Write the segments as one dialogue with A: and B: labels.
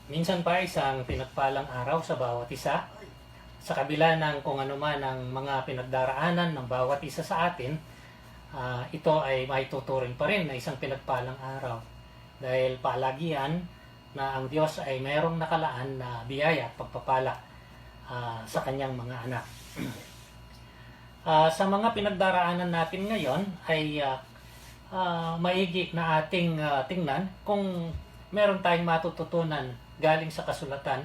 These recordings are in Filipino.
A: Minsan pa isang pinagpalang araw sa bawat isa. Sa kabila ng kung ano man ang mga pinagdaraanan ng bawat isa sa atin, ito ay maituturing pa rin na isang pinagpalang araw. Dahil palagian na ang Diyos ay mayroong nakalaan na biyaya at pagpapala sa kanyang mga anak. Sa mga pinagdaraanan natin ngayon ay maigi na ating tingnan kung meron tayong matututunan galing sa kasulatan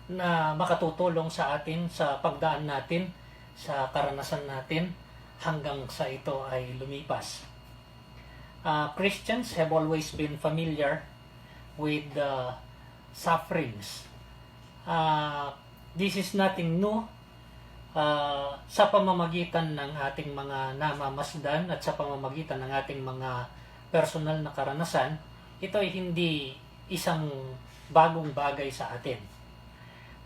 A: na makatutulong sa atin sa pagdaan natin, sa karanasan natin hanggang sa ito ay lumipas. Christians have always been familiar with the sufferings. This is nothing new. Sa pamamagitan ng ating mga namamasdan at sa pamamagitan ng ating mga personal na karanasan, ito ay hindi isang bagong bagay sa atin.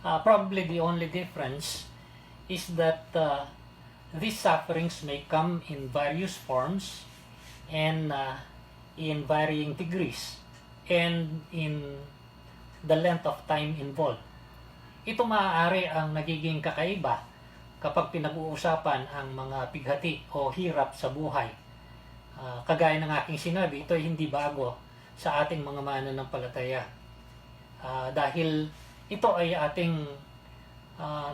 A: Probably the only difference is that these sufferings may come in various forms and in varying degrees and in the length of time involved. Ito maaari ang nagiging kakaiba kapag pinag-uusapan ang mga pighati o hirap sa buhay. Kagaya ng aking sinabi, ito ay hindi bago sa ating mga mananampalataya. Dahil ito ay ating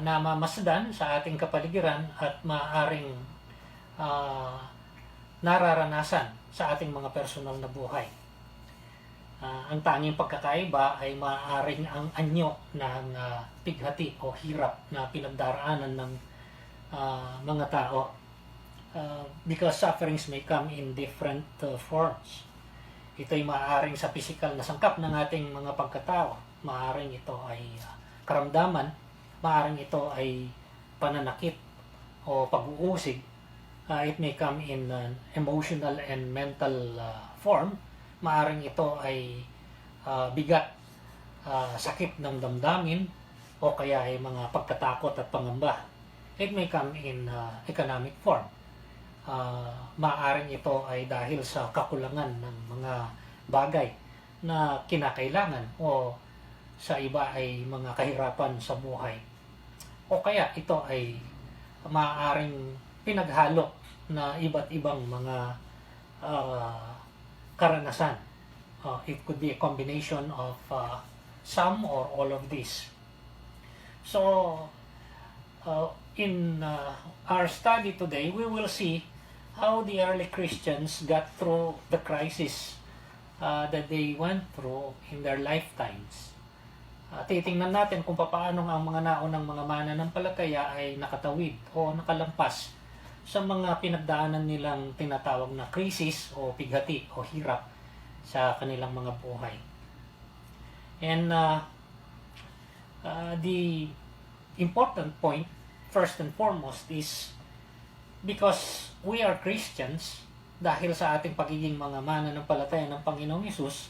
A: namamasdan sa ating kapaligiran at maaaring nararanasan sa ating mga personal na buhay. Ang tanging pagkakaiba ay maaaring ang anyo ng pighati o hirap na pinagdaraanan ng mga tao. Because sufferings may come in different forms. Ito ay maaaring sa physical na sangkap ng ating mga pagkatao. Maaaring ito ay karamdaman. Maaaring ito ay pananakit o pag-uusig. It may come in emotional and mental form. Maaaring ito ay bigat, sakit ng damdamin, o kaya ay mga pagkatakot at pangamba. It may come in economic form. Maaaring ito ay dahil sa kakulangan ng mga bagay na kinakailangan o sa iba ay mga kahirapan sa buhay. O kaya ito ay maaaring pinaghalo na iba't ibang mga karanasan. It could be a combination of some or all of this. So, in our study today, we will see how the early Christians got through the crisis that they went through in their lifetimes. Titingnan natin kung paano ang mga naunang mga mananampalataya ay nakatawid o nakalampas sa mga pinagdaanan nilang tinatawag na krisis o pighati o hirap sa kanilang mga buhay. And the important point, first and foremost, is because we are Christians, dahil sa ating pagiging mga mananampalataya ng Panginoong Hesus,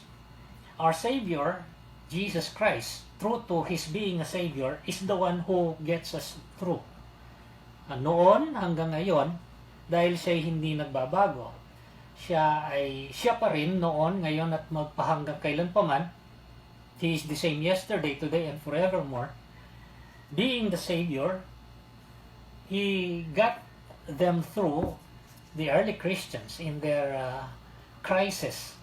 A: our Savior, Jesus Christ, true to His being a Savior, is the one who gets us through. Noon hanggang ngayon, dahil siya hindi nagbabago, siya pa rin noon, ngayon at magpahanggang kailan pa man. He is the same yesterday, today, and forevermore. Being the Savior, He got them through the early Christians in their crisis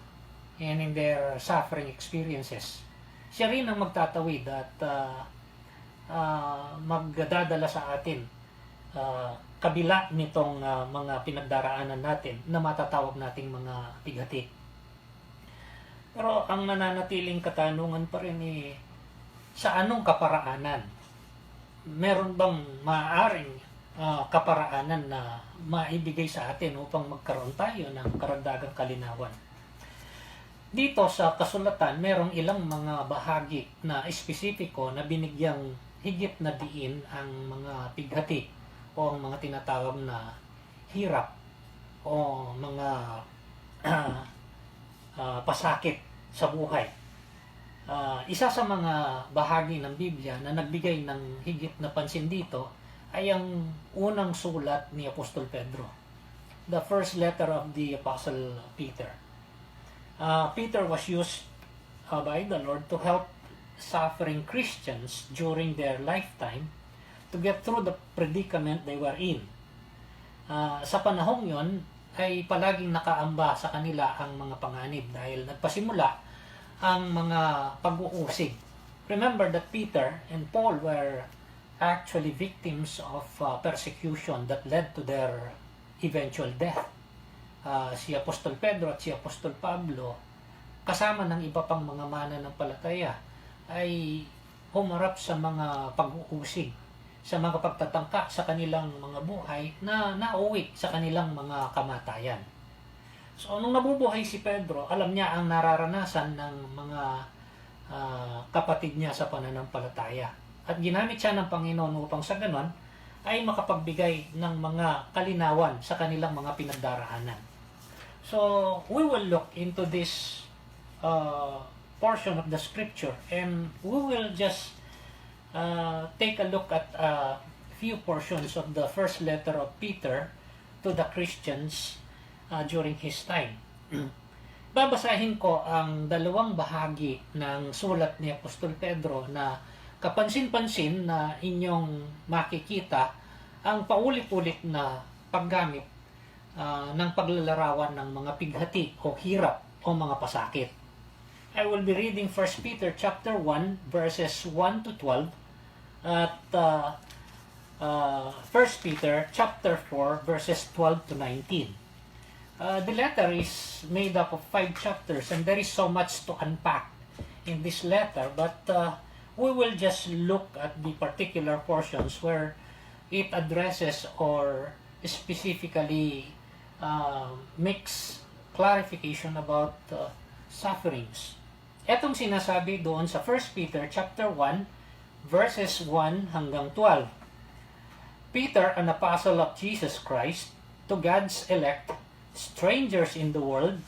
A: and in their suffering experiences. Siya rin ang magtatawid at magdadala sa atin kabila nitong mga pinagdaraanan natin na matatawag nating mga pighati. Pero ang nananatiling katanungan pa rin sa anong kaparaanan? Meron bang maaaring kaparaanan na maibigay sa atin upang magkaroon tayo ng karagdagang kalinawan? Dito sa kasulatan, merong ilang mga bahagi na espesipiko na binigyang higit na diin ang mga pighati o ang mga tinatawag na hirap o mga pasakit sa buhay. Isa sa mga bahagi ng Biblia na nagbigay ng higit na pansin dito ay ang unang sulat ni Apostol Pedro. The first letter of the Apostle Peter. Peter was used by the Lord to help suffering Christians during their lifetime to get through the predicament they were in. Sa panahong yon ay palaging nakaamba sa kanila ang mga panganib dahil nagpasimula ang mga pag-uusig. Remember that Peter and Paul were actually victims of persecution that led to their eventual death. Si Apostol Pedro at si Apostol Pablo, kasama ng iba pang mga mananampalataya, ay humarap sa mga pag-uusig, sa mga pagtatangka sa kanilang mga buhay na nauwi sa kanilang mga kamatayan. So, nung nabubuhay si Pedro, alam niya ang nararanasan ng mga kapatid niya sa pananampalataya. At ginamit siya ng Panginoon upang sa ganon ay makapagbigay ng mga kalinawan sa kanilang mga pinagdaraanan. So, we will look into this portion of the scripture and we will just take a look at a few portions of the first letter of Peter to the Christians during his time. Babasahin ko ang dalawang bahagi ng sulat ni Apostol Pedro na kapansin-pansin na inyong makikita ang paulit-ulit na paggamit ng paglalarawan ng mga pighati o hirap o mga pasakit. I will be reading 1 Peter chapter 1 verses 1 to 12 at 1 Peter chapter 4 verses 12 to 19. The letter is made up of 5 chapters and there is so much to unpack in this letter, but we will just look at the particular portions where it addresses or specifically makes clarification about sufferings. Etong sinasabi doon sa 1 Peter chapter 1 verses 1 hanggang 12. Peter, an apostle of Jesus Christ, to God's elect, strangers in the world,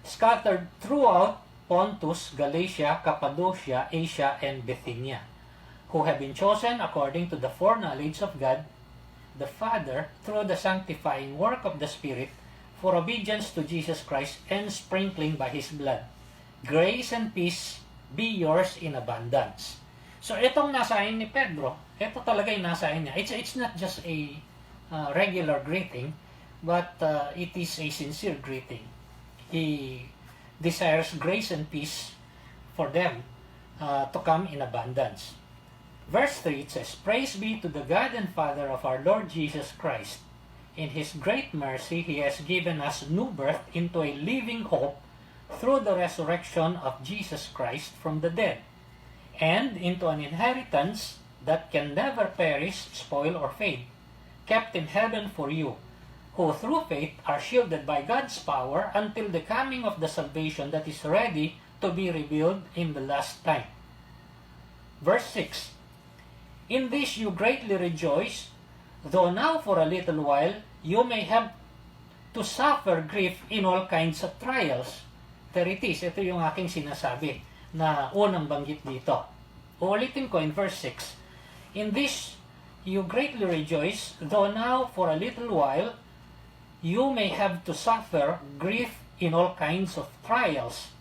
A: scattered throughout Pontus, Galatia, Cappadocia, Asia, and Bithynia, who have been chosen according to the foreknowledge of God, the Father, through the sanctifying work of the Spirit, for obedience to Jesus Christ and sprinkling by His blood. Grace and peace be yours in abundance. So, itong nasahin ni Pedro, ito talaga yung nasahin niya. It's not just a regular greeting, but it is a sincere greeting. He desires grace and peace for them to come in abundance. Verse 3, it says, Praise be to the God and Father of our Lord Jesus Christ. In His great mercy, He has given us new birth into a living hope through the resurrection of Jesus Christ from the dead, and into an inheritance that can never perish, spoil, or fade, kept in heaven for you, who through faith are shielded by God's power until the coming of the salvation that is ready to be revealed in the last time. Verse 6, In this you greatly rejoice, though now for a little while you may have to suffer grief in all kinds of trials. There it is. Ito yung aking sinasabi na unang banggit dito. Uulitin ko in verse 6. In this you greatly rejoice, though now for a little while you may have to suffer grief in all kinds of trials.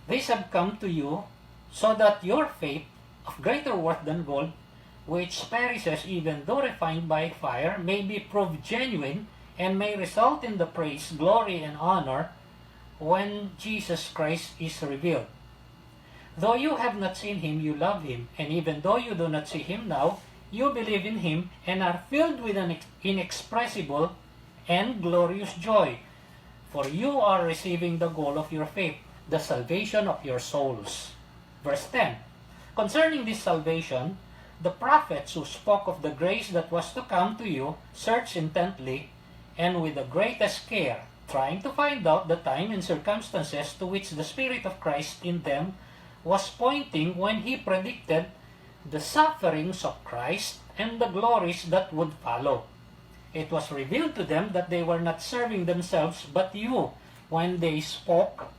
A: These have come to you so that your faith, of greater worth than gold, which perishes even though refined by fire, may be proved genuine and may result in the praise, glory, and honor when Jesus Christ is revealed. Though you have not seen Him, you love Him, and even though you do not see Him now, you believe in Him and are filled with an inexpressible and glorious joy, for you are receiving the goal of your faith, the salvation of your souls. Verse 10, Concerning this salvation, the prophets who spoke of the grace that was to come to you searched intently and with the greatest care, trying to find out the time and circumstances to which the Spirit of Christ in them was pointing when He predicted the sufferings of Christ and the glories that would follow. It was revealed to them that they were not serving themselves but you when they spoke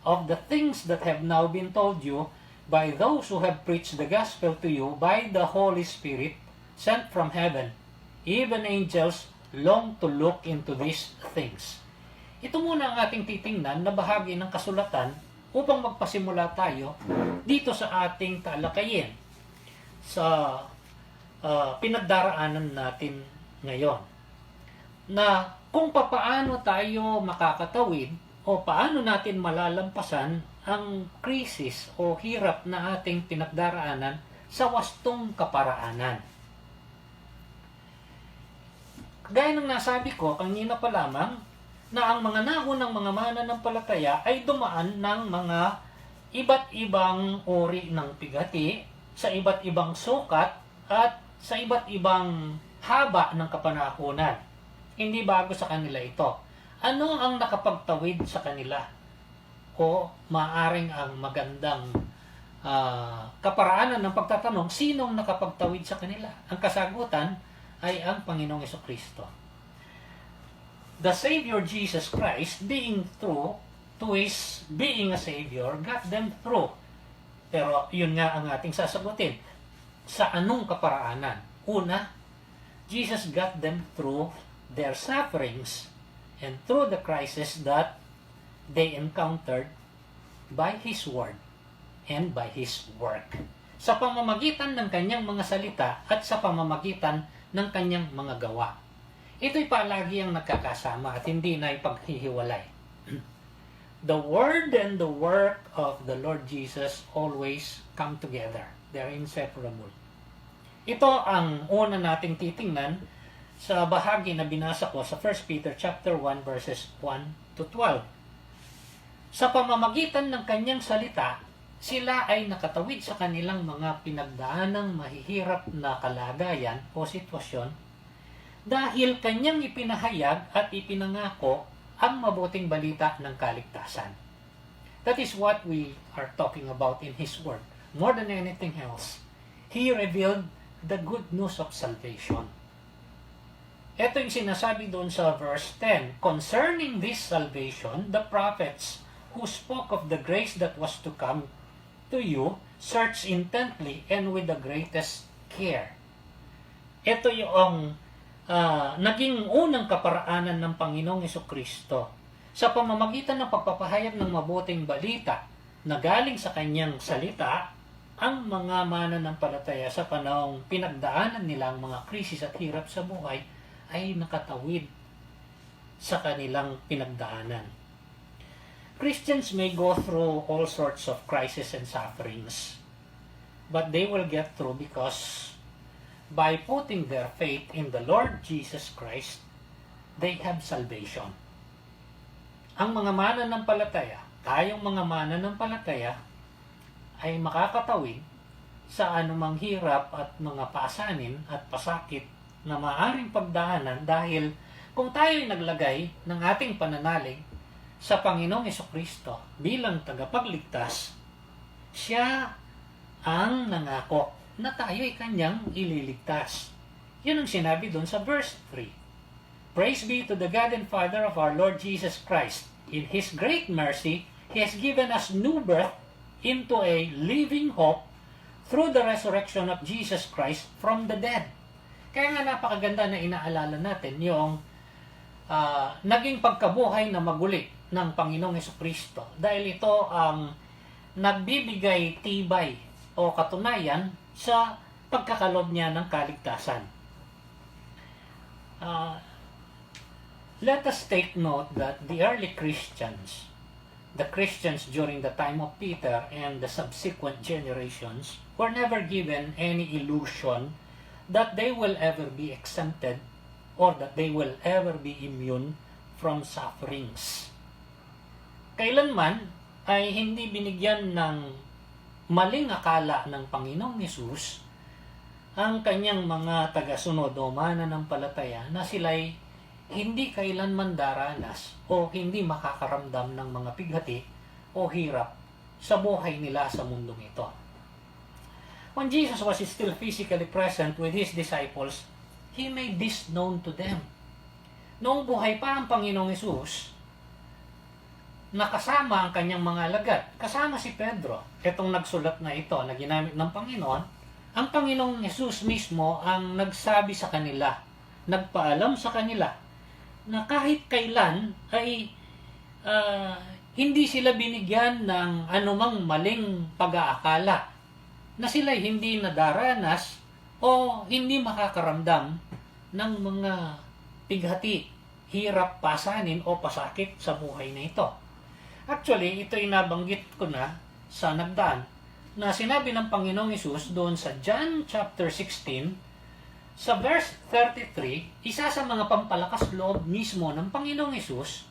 A: of the things that have now been told you by those who have preached the gospel to you by the Holy Spirit sent from heaven. Even angels long to look into these things. Ito muna ang ating titingnan na bahagi ng kasulatan upang magpasimula tayo dito sa ating talakayin sa pinagdaraanan natin ngayon, na kung papaano tayo makakatawid o paano natin malalampasan ang krisis o hirap na ating pinagdaraanan sa wastong kaparaanan. Gaya ng nasabi ko kanina pa lamang, na ang mga naunang mga mananampalataya ay dumaan ng mga iba't ibang uri ng pighati, sa iba't ibang sukat, at sa iba't ibang haba ng kapanahunan. Hindi bago sa kanila ito. Ano ang nakapagtawid sa kanila? O maaring ang magandang kaparaanan ng pagtatanong, sinong nakapagtawid sa kanila? Ang kasagutan ay ang Panginoong Jesucristo. The Savior Jesus Christ, being true to His being a Savior, got them through. Pero yun nga ang ating sasagutin. Sa anong kaparaanan? Una, Jesus got them through their sufferings and through the crisis that they encountered by His Word and by His work. Sa pamamagitan ng kanyang mga salita at sa pamamagitan ng kanyang mga gawa. Ito'y palagi ang nagkakasama at hindi na ipaghihiwalay. The Word and the work of the Lord Jesus always come together. They're inseparable. Ito ang una nating titingnan sa bahagi na binasa ko sa 1 Peter chapter 1 verses 1 to 12. Sa pamamagitan ng kanyang salita, sila ay nakatawid sa kanilang mga pinagdaanang mahihirap na kalagayan o sitwasyon dahil kanyang ipinahayag at ipinangako ang mabuting balita ng kaligtasan. That is what we are talking about in His Word. More than anything else, He revealed the good news of salvation. Ito yung sinasabi doon sa verse 10. Concerning this salvation, the prophets who spoke of the grace that was to come to you searched intently and with the greatest care. Ito yung naging unang kaparaanan ng Panginoong Jesucristo sa pamamagitan ng pagpapahayag ng mabuting balita na galing sa kanyang salita. Ang mga mananampalataya sa panahong pinagdaanan nila ang mga krisis at hirap sa buhay ay nakatawid sa kanilang pinagdaanan. Christians may go through all sorts of crises and sufferings, but they will get through because by putting their faith in the Lord Jesus Christ, they have salvation. Ang mga mananampalataya, tayong mga mananampalataya, ay makakatawid sa anumang hirap at mga pasanin at pasakit na maaring pagdaanan dahil kung tayo'y naglagay ng ating pananalig sa Panginoong Jesucristo bilang tagapagligtas, siya ang nangako na tayo'y kanyang ililigtas. Yun ang sinabi doon sa verse 3. Praise be to the God and Father of our Lord Jesus Christ. In His great mercy, He has given us new birth into a living hope through the resurrection of Jesus Christ from the dead. Kaya nga napakaganda na inaalala natin yung naging pagkabuhay na maguli ng Panginoong Jesucristo. Dahil ito ang nagbibigay tibay o katunayan sa pagkakalob niya ng kaligtasan. Let us take note that the early Christians, the Christians during the time of Peter and the subsequent generations, were never given any illusion that they will ever be exempted or that they will ever be immune from sufferings. Kailanman ay hindi binigyan ng maling akala ng Panginoong Hesus ang kanyang mga tagasunod o mananampalataya na sila'y hindi kailanman daranas o hindi makakaramdam ng mga pighati o hirap sa buhay nila sa mundong ito. When Jesus was still physically present with His disciples, He made this known to them. Noong buhay pa ang Panginoong Hesus, nakasama ang kanyang mga alagad. Kasama si Pedro. Itong nagsulat na ito na ginamit ng Panginoon, ang Panginoong Hesus mismo ang nagsabi sa kanila, nagpaalam sa kanila, na kahit kailan ay Hindi sila binigyan ng anumang maling pag-aakala na sila'y hindi nadaranas o hindi makakaramdam ng mga pighati, hirap, pasanin o pasakit sa buhay na ito. Actually, ito'y nabanggit ko na sa nagdaan na sinabi ng Panginoong Hesus doon sa John chapter 16 sa verse 33, isa sa mga pampalakas loob mismo ng Panginoong Hesus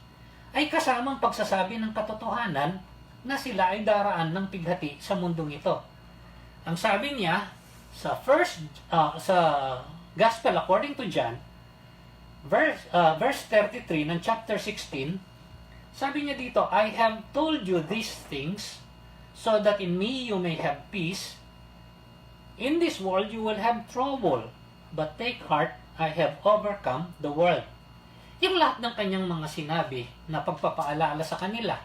A: ay kasamang pagsasabi ng katotohanan na sila ay daraan ng pighati sa mundong ito. Ang sabi niya sa sa Gospel according to John, verse 33 ng chapter 16, sabi niya dito, I have told you these things so that in me you may have peace. In this world you will have trouble, but take heart, I have overcome the world. Yung lahat ng kanyang mga sinabi na pagpapaalala sa kanila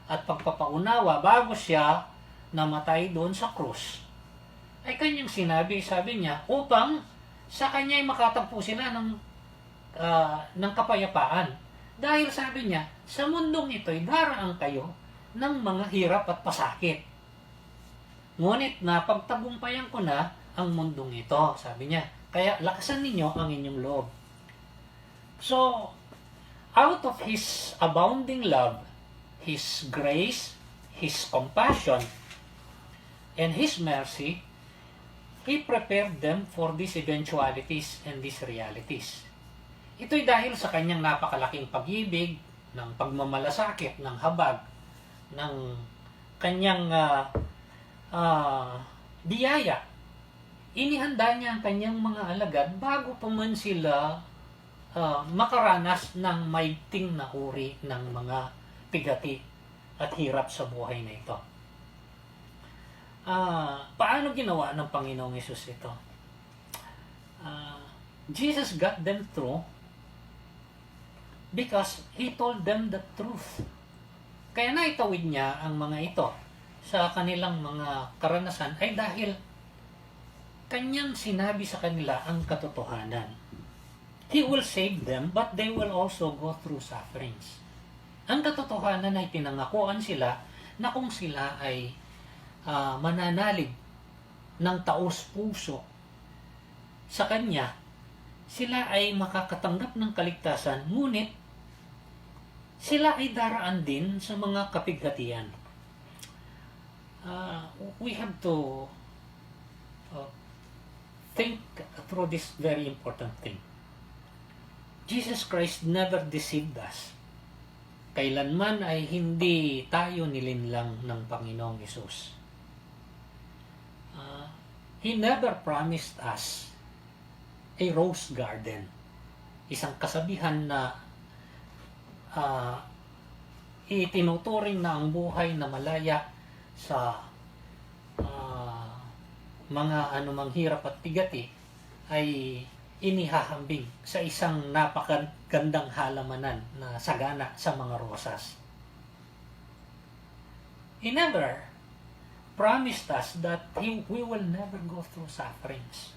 A: at pagpapaunawa bago siya namatay doon sa krus, ay kanyang sinabi, sabi niya, upang sa kanya ay makatagpo sila ng kapayapaan. Dahil sabi niya, sa mundong ito ay daraan kayo ng mga hirap at pasakit. Ngunit napagtagumpayan ko na ang mundong ito, sabi niya. Kaya lakasan ninyo ang inyong loob. So, out of His abounding love, His grace, His compassion, and His mercy, He prepared them for these eventualities and these realities. Ito'y dahil sa kanyang napakalaking pag-ibig, ng pagmamalasakit, ng habag, ng kanyang biyaya. Inihanda niya ang kanyang mga alagad bago pa man sila makaranas ng maigting na uri ng mga pigati at hirap sa buhay na ito. Paano ginawa ng Panginoong Hesus ito? Jesus got them through because He told them the truth. Kaya naitawid niya ang mga ito sa kanilang mga karanasan ay dahil kanyang sinabi sa kanila ang katotohanan. He will save them, but they will also go through sufferings. Ang katotohanan ay pinangakuan sila na kung sila ay mananalig ng taos-puso sa Kanya, sila ay makakatanggap ng kaligtasan, ngunit sila ay daraan din sa mga kapighatian. We have to think through this very important thing. Jesus Christ never deceived us. Kailanman ay hindi tayo nilinlang ng Panginoong Hesus. He never promised us a rose garden. Isang kasabihan na itinuturing na ang buhay na malaya sa mga anumang hirap at pigati ay inihahambing sa isang napakagandang halamanan na sagana sa mga rosas. He never promised us that we will never go through sufferings.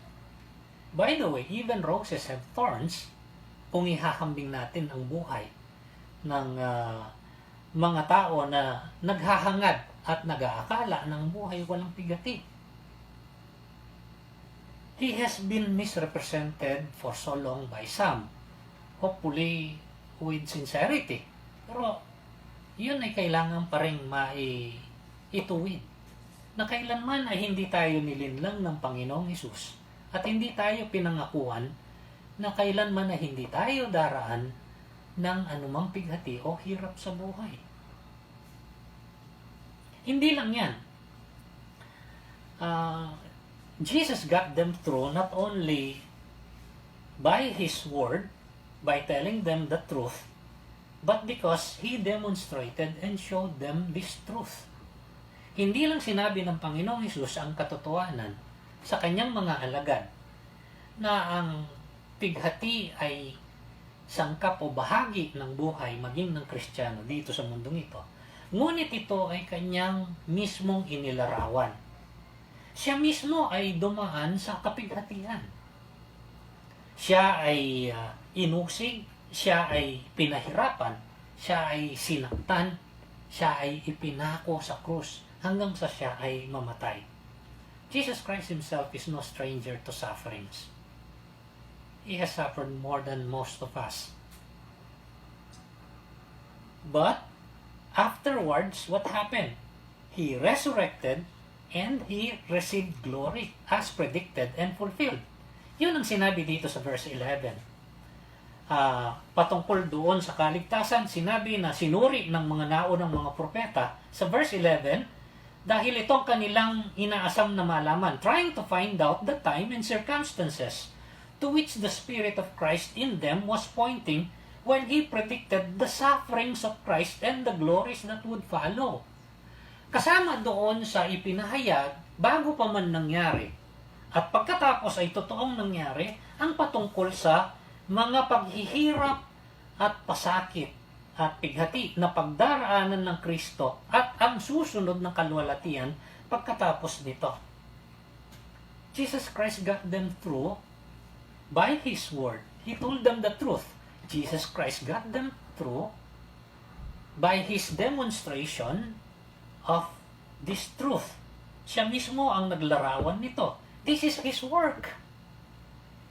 A: By the way, even roses have thorns kung ihahambing natin ang buhay ng mga tao na naghahangad at nag-aakala ng buhay walang pigati. He has been misrepresented for so long by some, hopefully with sincerity. Pero yun ay kailangan pa rin maituwid. Na kailanman ay hindi tayo nilinlang ng Panginoong Hesus at hindi tayo pinangakuan na kailanman ay hindi tayo daraan ng anumang pighati o hirap sa buhay. Hindi lang yan. Jesus got them through not only by His word, by telling them the truth, but because He demonstrated and showed them this truth. Hindi lang sinabi ng Panginoong Hesus ang katotohanan sa kanyang mga alagad na ang pighati ay sangkap o bahagi ng buhay maging ng Kristiyano dito sa mundong ito. Ngunit ito ay kanyang mismong inilarawan. Siya mismo ay dumaan sa kapighatian. Siya ay inusig, siya ay pinahirapan, siya ay sinaktan, siya ay ipinako sa krus hanggang sa siya ay mamatay. Jesus Christ himself is no stranger to sufferings. He has suffered more than most of us. But afterwards, what happened? He resurrected and he received glory as predicted and fulfilled. Yun ang sinabi dito sa verse 11. Patungkol doon sa kaligtasan, sinabi na sinuri ng mga naunang mga propeta sa verse 11 dahil itong kanilang inaasam na malaman, trying to find out the time and circumstances to which the Spirit of Christ in them was pointing when He predicted the sufferings of Christ and the glories that would follow. Kasama doon sa ipinahayag bago pa man nangyari at pagkatapos ay totoong nangyari ang patungkol sa mga paghihirap at pasakit at pighati na pagdaraanan ng Kristo at ang susunod ng kaluwalhatian pagkatapos nito. Jesus Christ got them through by His word. He told them the truth. Jesus Christ got them through by His demonstration of this truth. Siya mismo ang naglarawan nito. This is His work.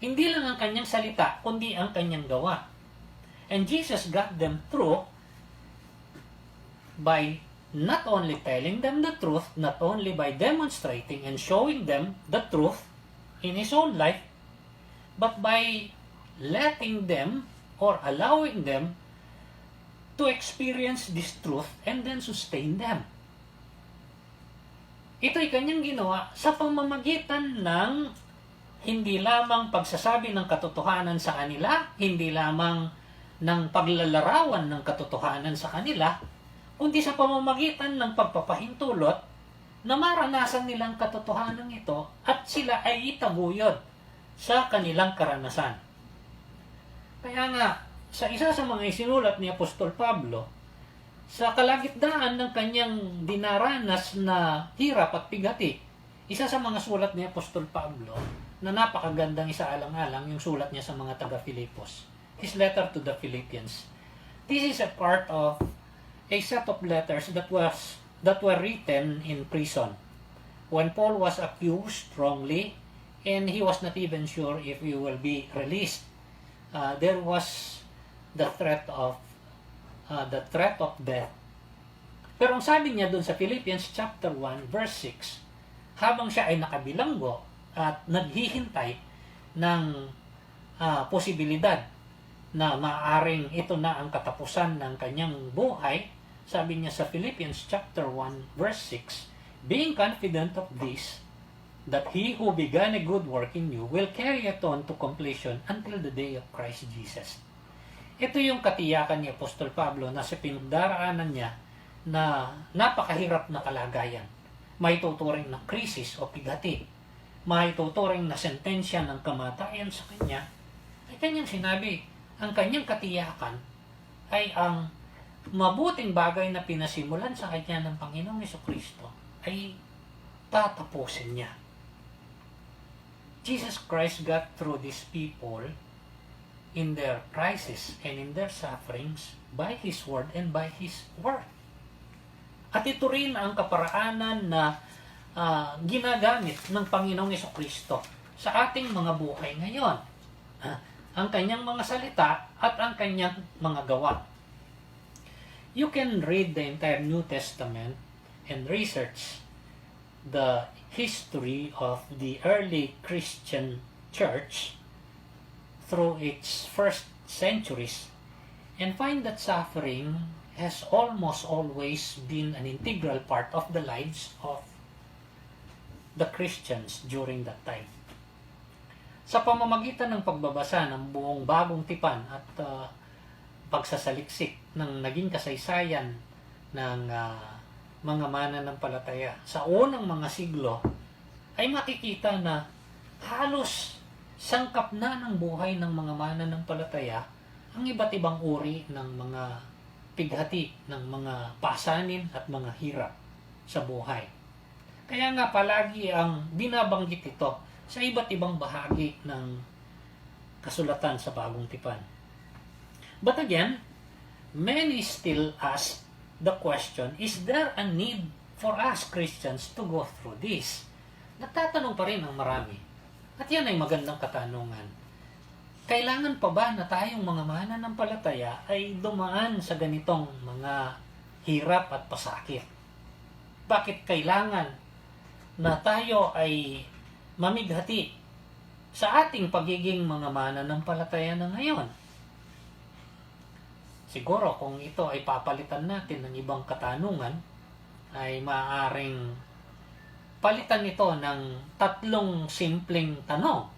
A: Hindi lang ang kanyang salita, kundi ang kanyang gawa. And Jesus got them through by not only telling them the truth, not only by demonstrating and showing them the truth in His own life, but by letting them or allowing them to experience this truth and then sustain them. Ito'y kanyang ginawa sa pamamagitan ng hindi lamang pagsasabi ng katotohanan sa kanila, hindi lamang ng paglalarawan ng katotohanan sa kanila, kundi sa pamamagitan ng pagpapahintulot na maranasan nilang katotohanan ito at sila ay itaguyod sa kanilang karanasan. Kaya nga, sa isa sa mga isinulat ni Apostol Pablo, sa kalagitnaan ng kanyang dinaranas na hirap at pigati, isa sa mga sulat ni Apostol Pablo na napakagandang isaalang-alang yung sulat niya sa mga taga-Filipos. His letter to the Philippians. This is a part of a set of letters that were written in prison when Paul was accused wrongly and he was not even sure if he will be released. There was the threat of death. Pero ang sabi niya doon sa Philippians chapter 1 verse 6, habang siya ay nakabilanggo at naghihintay ng posibilidad na maaring ito na ang katapusan ng kanyang buhay, sabi niya sa Philippians chapter 1 verse 6, being confident of this, that He who began a good work in you will carry it on to completion until the day of Christ Jesus. Ito yung katiyakan ni Apostol Pablo na sa pinagdaraanan niya na napakahirap na kalagayan. May tuturing na krisis o pighati. May tuturing na sentensya ng kamatayan sa kanya. Ay kanyang sinabi, ang kanyang katiyakan ay ang mabuting bagay na pinasimulan sa kanya ng Panginoong Jesucristo ay tatapusin niya. Jesus Christ got through these people in their crisis and in their sufferings by His word and by His work. At ito rin ang kaparaanan na ginagamit ng Panginoong Jesucristo sa ating mga buhay ngayon. Ang kanyang mga salita at ang kanyang mga gawa. You can read the entire New Testament and research the history of the early Christian church through its first centuries and find that suffering has almost always been an integral part of the lives of the Christians during that time. Sa pamamagitan ng pagbabasa ng buong bagong tipan at pagsasaliksik ng naging kasaysayan ng mga mananampalataya sa unang mga siglo, ay makikita na halos sangkap na ng buhay ng mga mananampalataya ang iba't ibang uri ng mga pighati, ng mga pasanin at mga hirap sa buhay. Kaya nga palagi ang binabanggit ito sa iba't ibang bahagi ng kasulatan sa Bagong Tipan. But again, many still ask the question, is there a need for us Christians to go through this? Nagtatanong pa rin ang marami. At yan ay magandang katanungan. Kailangan pa ba na tayong mga mananampalataya ay dumaan sa ganitong mga hirap at pasakit? Bakit kailangan na tayo ay mamighati sa ating pagiging mga mananampalataya na ngayon? Siguro kung ito ay papalitan natin ng ibang katanungan, ay maaaring palitan ito ng 3 simpleng tanong.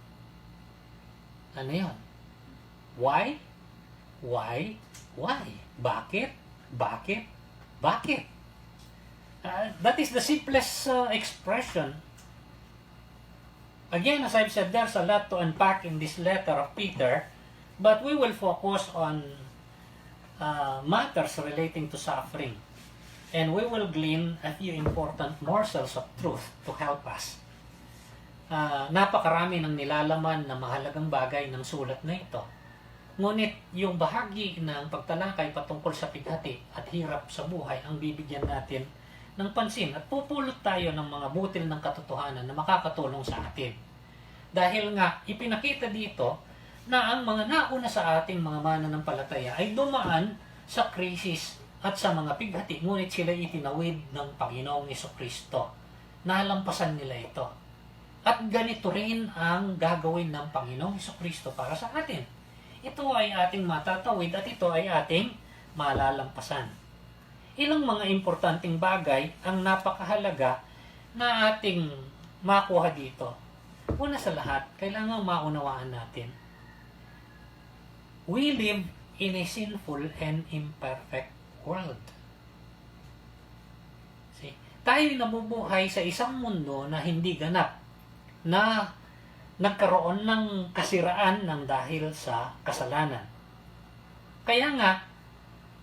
A: Ano yun? Why? Why? Why? Bakit? Bakit? Bakit? That is the simplest expression. Again, as I've said, there's a lot to unpack in this letter of Peter, but we will focus on matters relating to suffering. And we will glean a few important morsels of truth to help us. Napakarami ng nilalaman na mahalagang bagay ng sulat na ito. Ngunit yung bahagi ng pagtalakay patungkol sa pighati at hirap sa buhay ang bibigyan natin ng pansin at pupulot tayo ng mga butil ng katotohanan na makakatulong sa atin. Dahil nga, ipinakita dito na ang mga nauna sa ating mga mananampalataya ay dumaan sa krisis at sa mga pighati, ngunit sila itinawid ng Panginoong Jesucristo. Nalampasan nila ito. At ganito rin ang gagawin ng Panginoong Jesucristo para sa atin. Ito ay ating matatawid at ito ay ating malalampasan. Ilang mga importanteng bagay ang napakahalaga na ating makuha dito. Una sa lahat, kailangan maunawaan natin. We live in a sinful and imperfect world. See, tayo nabubuhay sa isang mundo na hindi ganap, na nagkaroon ng kasiraan ng dahil sa kasalanan. Kaya nga,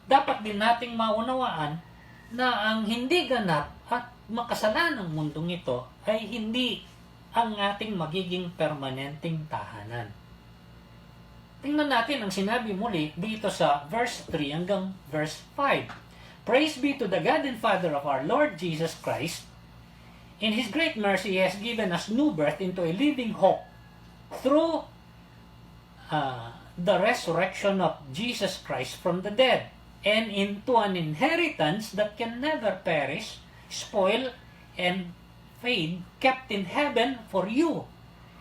A: dapat din nating maunawaan na ang hindi ganap at makasalanang mundong ito ay hindi ang ating magiging permanenteng tahanan. Tingnan natin ang sinabi muli dito sa verse 3 hanggang verse 5. Praise be to the God and Father of our Lord Jesus Christ. In His great mercy, He has given us new birth into a living hope through the resurrection of Jesus Christ from the dead, and into an inheritance that can never perish, spoil, and fade, kept in heaven for you.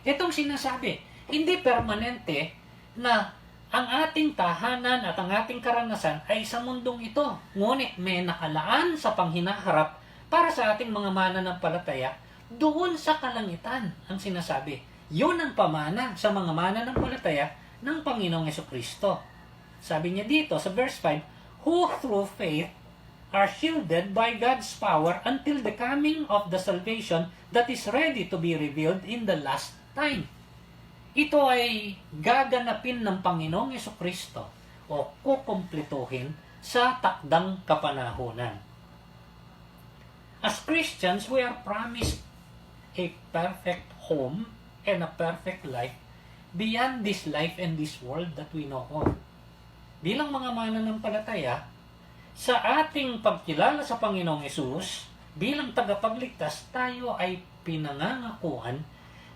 A: Itong sinasabi, hindi permanente na ang ating tahanan at ang ating karanasan ay sa mundong ito. Ngunit may nakalaan sa panghinaharap para sa ating mga mananampalataya doon sa kalangitan ang sinasabi. Yun ang pamana sa mga mananampalataya ng Panginoong Jesucristo. Sabi niya dito sa verse 5, who through faith are shielded by God's power until the coming of the salvation that is ready to be revealed in the last time. Ito ay gaganapin ng Panginoong Jesucristo o kukumpletuhin sa takdang kapanahunan. As Christians, we are promised a perfect home and a perfect life beyond this life and this world that we know of. Bilang mga mananampalataya, sa ating pagkilala sa Panginoong Hesus, bilang tagapagligtas, tayo ay pinangangakuan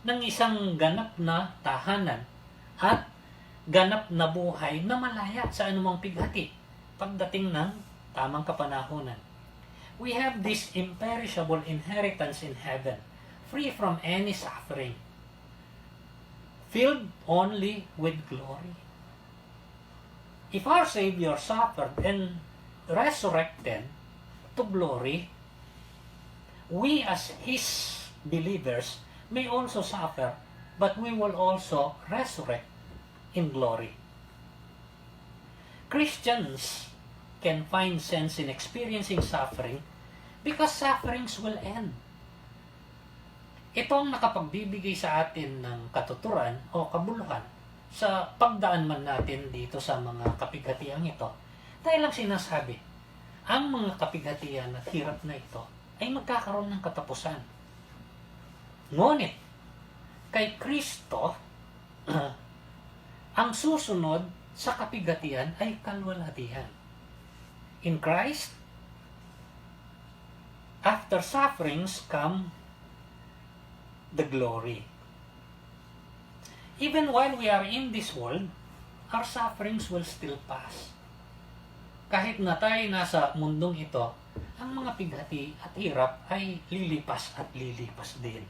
A: ng isang ganap na tahanan at ganap na buhay na malaya sa anumang pighati pagdating ng tamang kapanahunan. We have this imperishable inheritance in heaven, free from any suffering, filled only with glory. If our Savior suffered and resurrected to glory, we as His believers may also suffer, but we will also resurrect in glory. Christians can find sense in experiencing suffering because sufferings will end. Ito ang nakapagbibigay sa atin ng katuturan o kabuluhan sa pagdaan man natin dito sa mga kapighatiang ito. Dahil lang sinasabi, ang mga kapighatian at hirap na ito ay magkakaroon ng katapusan. Ngunit, kay Kristo, ang susunod sa kapighatian ay kalwalhatian. In Christ, after sufferings come the glory. Even while we are in this world, our sufferings will still pass. Kahit na tayo nasa mundong ito, ang mga pighati at hirap ay lilipas at lilipas din.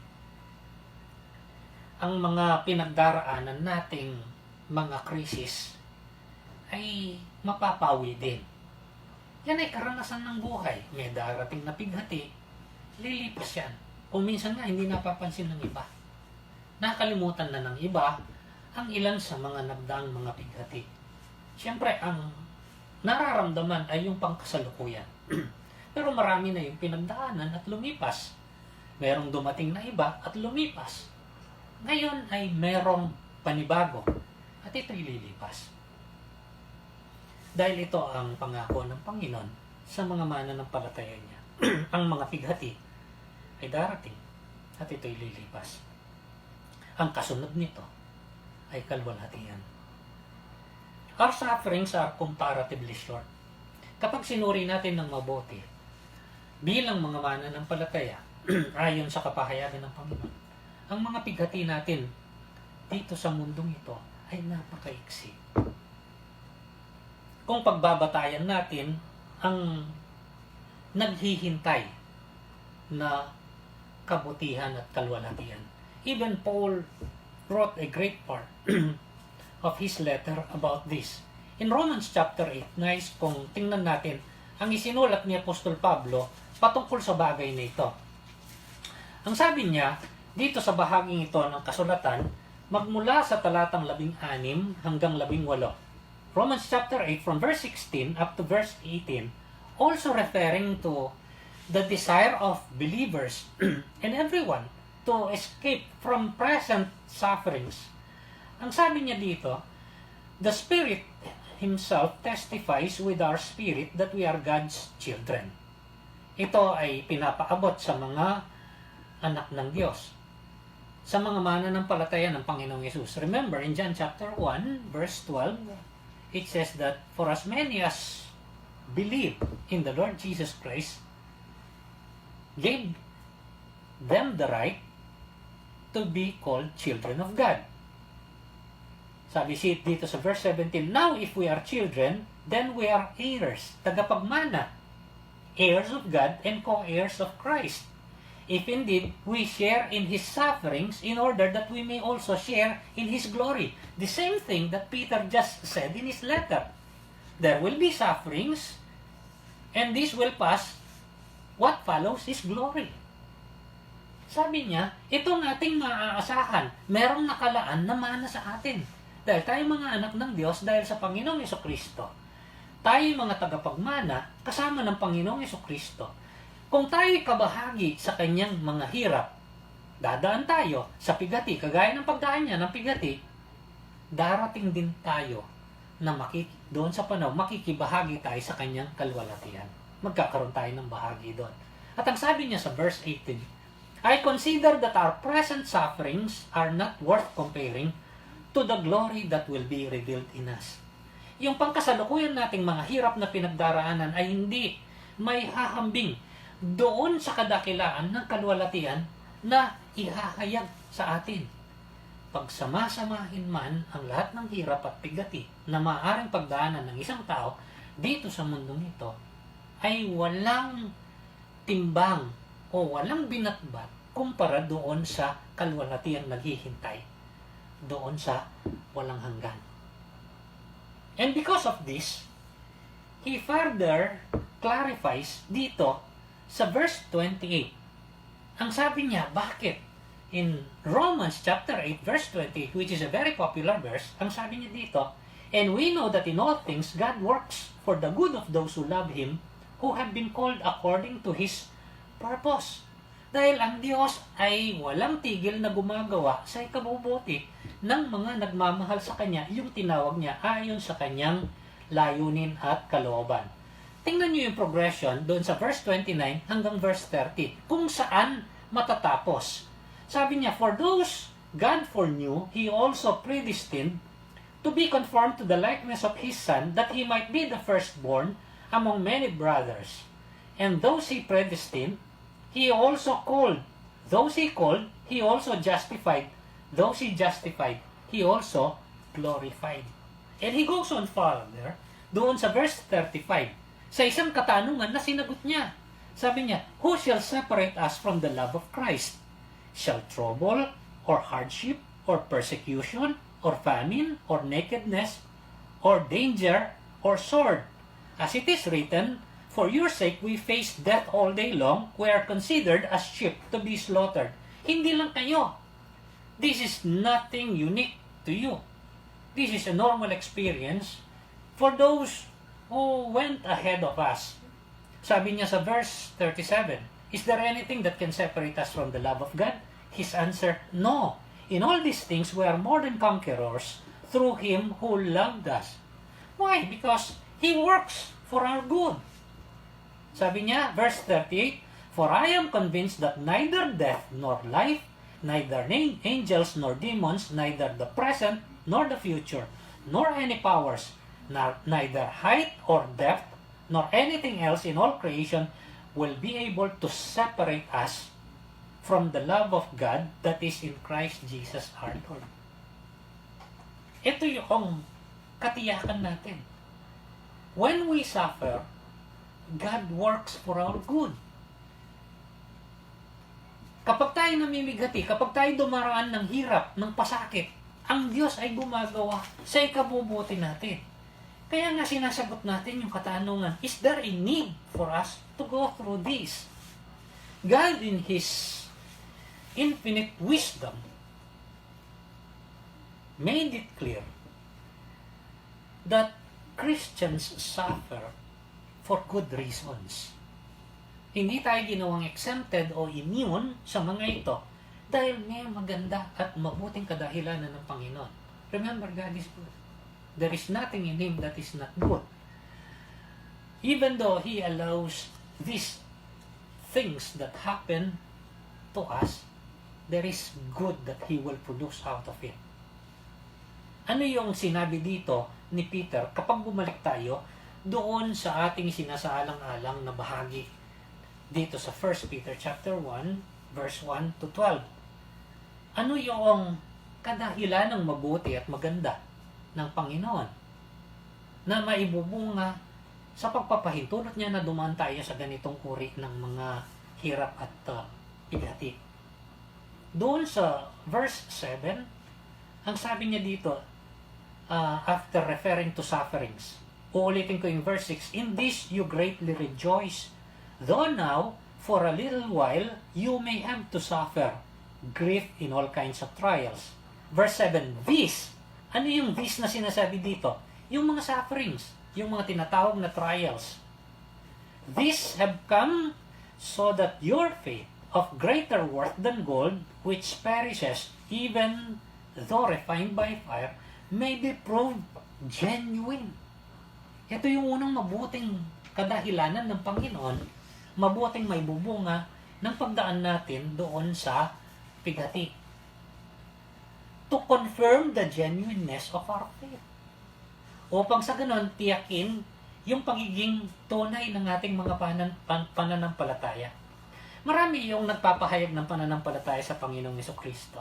A: Ang mga pinagdaraanan nating mga krisis ay mapapawi din. Yan ay karanasan ng buhay. May darating na pighati, lilipas yan. Kung minsan nga hindi napapansin ng iba. Nakalimutan na ng iba ang ilan sa mga nagdaang mga pighati. Siyempre, ang nararamdaman ay yung pangkasalukuyan. Pero marami na yung pinagdaanan at lumipas. Merong dumating na iba at lumipas. Ngayon ay merong panibago at ito'y lilipas. Dahil ito ang pangako ng Panginoon sa mga mananampalataya niya. Ang mga pighati ay darating at ito'y lilipas. Ang kasunod nito ay kalwalhatian. Our sufferings are comparatively short. Kapag sinuri natin ng mabuti, bilang mga mananampalataya, ayon sa kapahayagan ng Panginoon, ang mga pighati natin dito sa mundong ito ay napakaiksi. Kung pagbabatayan natin ang naghihintay na kabutihan at kalwalhatian. Even Paul wrote a great part of his letter about this. In Romans chapter 8, nais kung tingnan natin ang isinulat ni Apostol Pablo patungkol sa bagay na ito. Ang sabi niya, dito sa bahaging ito ng kasulatan, magmula sa talatang 16 hanggang 18. Romans chapter 8 from verse 16 up to verse 18, also referring to the desire of believers and everyone to escape from present sufferings. Ang sabi niya dito, the Spirit Himself testifies with our spirit that we are God's children. Ito ay pinapaabot sa mga anak ng Diyos, sa mga mananampalataya ng Panginoong Yesus. Remember, in John chapter 1, verse 12, it says that for as many as believe in the Lord Jesus Christ, gave them the right to be called children of God. Sabi dito sa verse 17, now if we are children, then we are heirs, tagapagmana, heirs of God and co-heirs of Christ. If indeed we share in His sufferings, in order that we may also share in His glory. The same thing that Peter just said in his letter. There will be sufferings, and this will pass. What follows is glory. Sabi niya, itong ating maaasahan, merong nakalaan na mana sa atin. Dahil tayo mga anak ng Diyos, dahil sa Panginoong Jesucristo. Tayo mga tagapagmana, kasama ng Panginoong Jesucristo. Kung tayo'y kabahagi sa kanyang mga hirap, dadaan tayo sa pighati, kagaya ng pagdaan niya ng pighati, darating din tayo na doon sa panahon, makikibahagi tayo sa kanyang kalwalhatian. Magkakaroon tayo ng bahagi doon. At ang sabi niya sa verse 18, I consider that our present sufferings are not worth comparing to the glory that will be revealed in us. Yung pangkasalukuyan nating mga hirap na pinagdaraanan ay hindi may hahambing doon sa kadakilaan ng kalwalhatian na ihahayag sa atin. Pagsama-samahin man ang lahat ng hirap at pighati na maaaring pagdaanan ng isang tao dito sa mundong ito, ay walang timbang o walang binatbat kumpara doon sa kalwalhatiang naghihintay, doon sa walang hanggan. And because of this, he further clarifies dito sa verse 28. Ang sabi niya, bakit? In Romans chapter 8 verse 28, which is a very popular verse, ang sabi niya dito, and we know that in all things God works for the good of those who love Him, who have been called according to His purpose. Dahil ang Diyos ay walang tigil na gumagawa sa ikabubuti ng mga nagmamahal sa Kanya, yung tinawag niya ayon sa Kanyang layunin at kalooban. Tingnan niyo yung progression doon sa verse 29 hanggang verse 30, kung saan matatapos. Sabi niya, for those God foreknew, He also predestined to be conformed to the likeness of His Son, that He might be the firstborn among many brothers. And those He predestined, He also called. Those he called, he also justified. Those he justified, he also glorified. And he goes on further, doon sa verse 35, sa isang katanungan na sinagot niya. Sabi niya, who shall separate us from the love of Christ? Shall trouble, or hardship, or persecution, or famine, or nakedness, or danger, or sword? As it is written, for your sake we face death all day long, we are considered as sheep to be slaughtered. Hindi lang kayo. This is nothing unique to you. This is a normal experience for those who went ahead of us. Sabi niya sa verse 37, is there anything that can separate us from the love of God? His answer, no. In all these things we are more than conquerors through Him who loved us. Why? Because He works for our good. Sabi niya, verse 38, for I am convinced that neither death nor life, neither angels nor demons, neither the present nor the future, nor any powers, neither height or depth, nor anything else in all creation will be able to separate us from the love of God that is in Christ Jesus our Lord. Ito yung katiyakan natin. When we suffer, God works for our good. Kapag tayo namimigati, kapag tayo dumaraan ng hirap, ng pasakit, ang Diyos ay gumagawa sa ikabubuti natin. Kaya nga sinasagot natin yung katanungan, is there a need for us to go through this? God in His infinite wisdom made it clear that Christians suffer for good reasons. Hindi tayo ginawang exempted o immune sa mga ito dahil may maganda at mabuting kadahilanan ng Panginoon. Remember, God is good. There is nothing in Him that is not good. Even though He allows these things that happen to us, there is good that He will produce out of it. Ano yung sinabi dito ni Peter kapag bumalik tayo doon sa ating sinasaalang-alang na bahagi dito sa 1 Peter chapter 1 verse 1 to 12. Ano yung kadahilan ng mabuti at maganda ng Panginoon na maibubunga sa pagpapahintulot niya na dumaan tayo sa ganitong uri ng mga hirap at pighati. Doon sa verse 7, ang sabi niya dito, after referring to sufferings, uulitin ko yung verse 6, in this you greatly rejoice, though now, for a little while, you may have to suffer grief in all kinds of trials. Verse 7, this, ano yung this na sinasabi dito? Yung mga sufferings, yung mga tinatawag na trials. These have come so that your faith, of greater worth than gold, which perishes even though refined by fire, may be proved genuine. Ito yung unang mabuting kadahilanan ng Panginoon, mabuting may bubunga ng pagdaan natin doon sa pighati. To confirm the genuineness of our faith. Upang sa ganon, tiyakin yung pagiging tunay ng ating mga pananampalataya. Marami yung nagpapahayag ng pananampalataya sa Panginoong Jesucristo.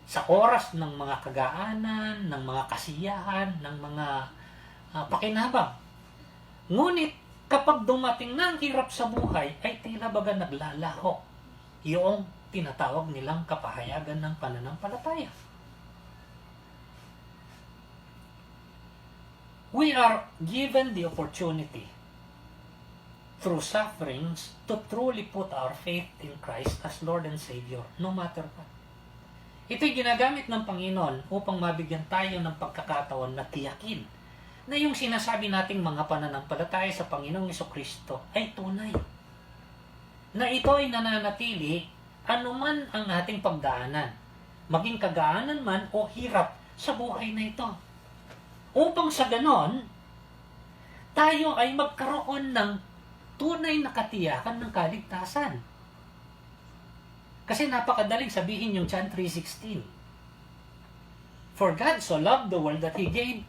A: Sa oras ng mga kagaanan, ng mga kasiyahan, ng mga pakinabang. Ngunit kapag dumating na ang hirap sa buhay, ay tila baga naglalaho yung tinatawag nilang kapahayagan ng pananampalataya. We are given the opportunity through sufferings to truly put our faith in Christ as Lord and Savior, no matter what. Ito'y ginagamit ng Panginoon upang mabigyan tayo ng pagkakataon na tiyakin na yung sinasabi nating mga pananampalataya sa Panginoong Jesucristo ay tunay. Na ito ay nananatili anuman ang ating pagdaanan, maging kagaanan man o hirap sa buhay na ito. Upang sa ganon, tayo ay magkaroon ng tunay na katiyakan ng kaligtasan. Kasi napakadaling sabihin yung John 3:16. For God so loved the world that He gave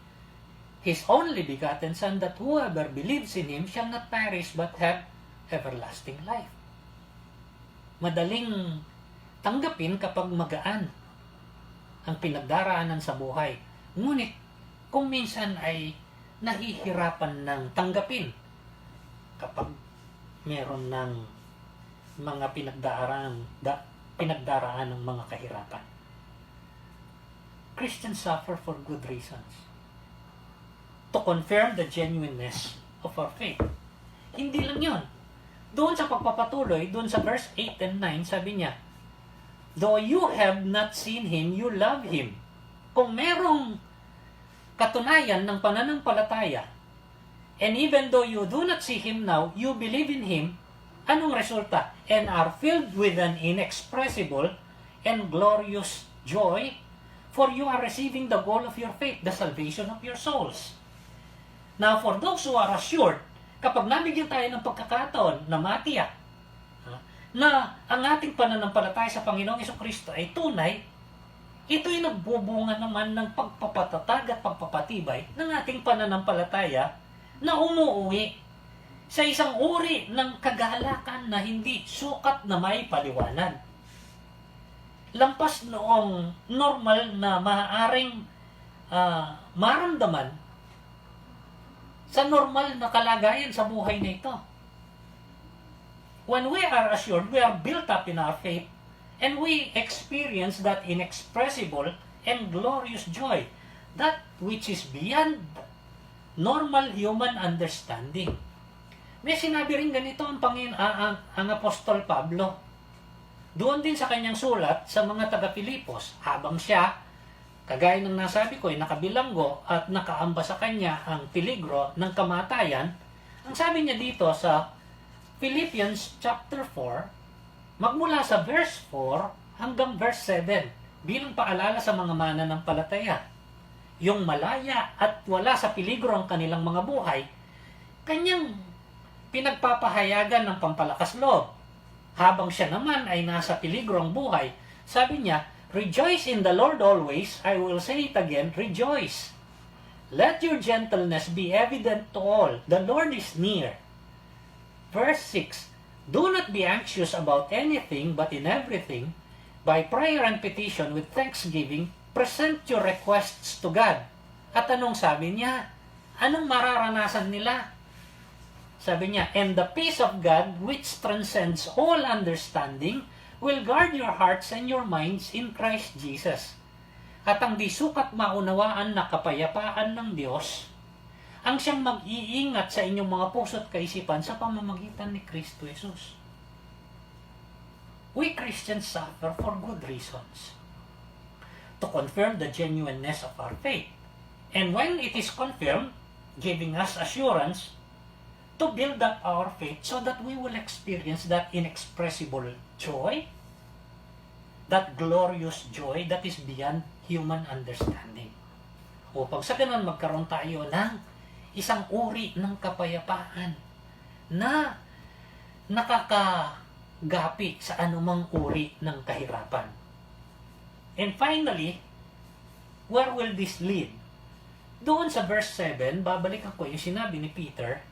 A: His only begotten Son, that whoever believes in Him shall not perish but have everlasting life. madaling tanggapin kapag magaan ang pinagdaraanan sa buhay. Ngunit kung minsan ay nahihirapan ng tanggapin kapag meron ng mga pinagdaraan ng mga kahirapan. Christians suffer for good reasons. To confirm the genuineness of our faith. Hindi lang yun. Doon sa pagpapatuloy, doon sa verse 8 and 9, sabi niya, though you have not seen Him, you love Him. Kung merong katunayan ng pananampalataya, and even though you do not see Him now, you believe in Him, anong resulta? And are filled with an inexpressible and glorious joy, for you are receiving the goal of your faith, the salvation of your souls. Now, for those who are assured, kapag nabigyan tayo ng pagkakataon na matiyak na ang ating pananampalataya sa Panginoong Jesucristo ay tunay, ito'y nagbubunga naman ng pagpapatatag at pagpapatibay ng ating pananampalataya na umuuwi sa isang uri ng kagalakan na hindi sukat na may paliwanag. Lampas noong normal na maaaring maramdaman sa normal na kalagayan sa buhay na ito. When we are assured, we are built up in our faith, and we experience that inexpressible and glorious joy, that which is beyond normal human understanding. May sinabi rin ganito ang Apostol Pablo. Doon din sa kanyang sulat sa mga taga-Pilipos, habang siya, kagaya ng nasabi ko, ay nakabilanggo at nakaamba sa kanya ang peligro ng kamatayan. Ang sabi niya dito sa Philippians chapter 4, magmula sa verse 4 hanggang verse 7, bilang paalala sa mga mananampalataya. Yung malaya at wala sa peligro ang kanilang mga buhay, kanyang pinagpapahayagan ng pampalakas loob. Habang siya naman ay nasa peligro ang buhay, sabi niya, rejoice in the Lord always. I will say it again, rejoice. Let your gentleness be evident to all. The Lord is near. Verse 6, do not be anxious about anything, but in everything, by prayer and petition with thanksgiving, present your requests to God. At anong sabi niya? Anong mararanasan nila? Sabi niya, and the peace of God, which transcends all understanding, will guard your hearts and your minds in Christ Jesus. At ang di sukat maunawaan na kapayapaan ng Diyos, ang siyang mag-iingat sa inyong mga puso at kaisipan sa pamamagitan ni Kristo Jesus. We Christians suffer for good reasons. To confirm the genuineness of our faith. And when it is confirmed, giving us assurance, to build up our faith so that we will experience that inexpressible joy, that glorious joy that is beyond human understanding. Upang sa ganun magkaroon tayo ng isang uri ng kapayapaan na nakakagapi sa anumang uri ng kahirapan. And finally, where will this lead? Doon sa verse 7, babalikan ko yung sinabi ni Peter,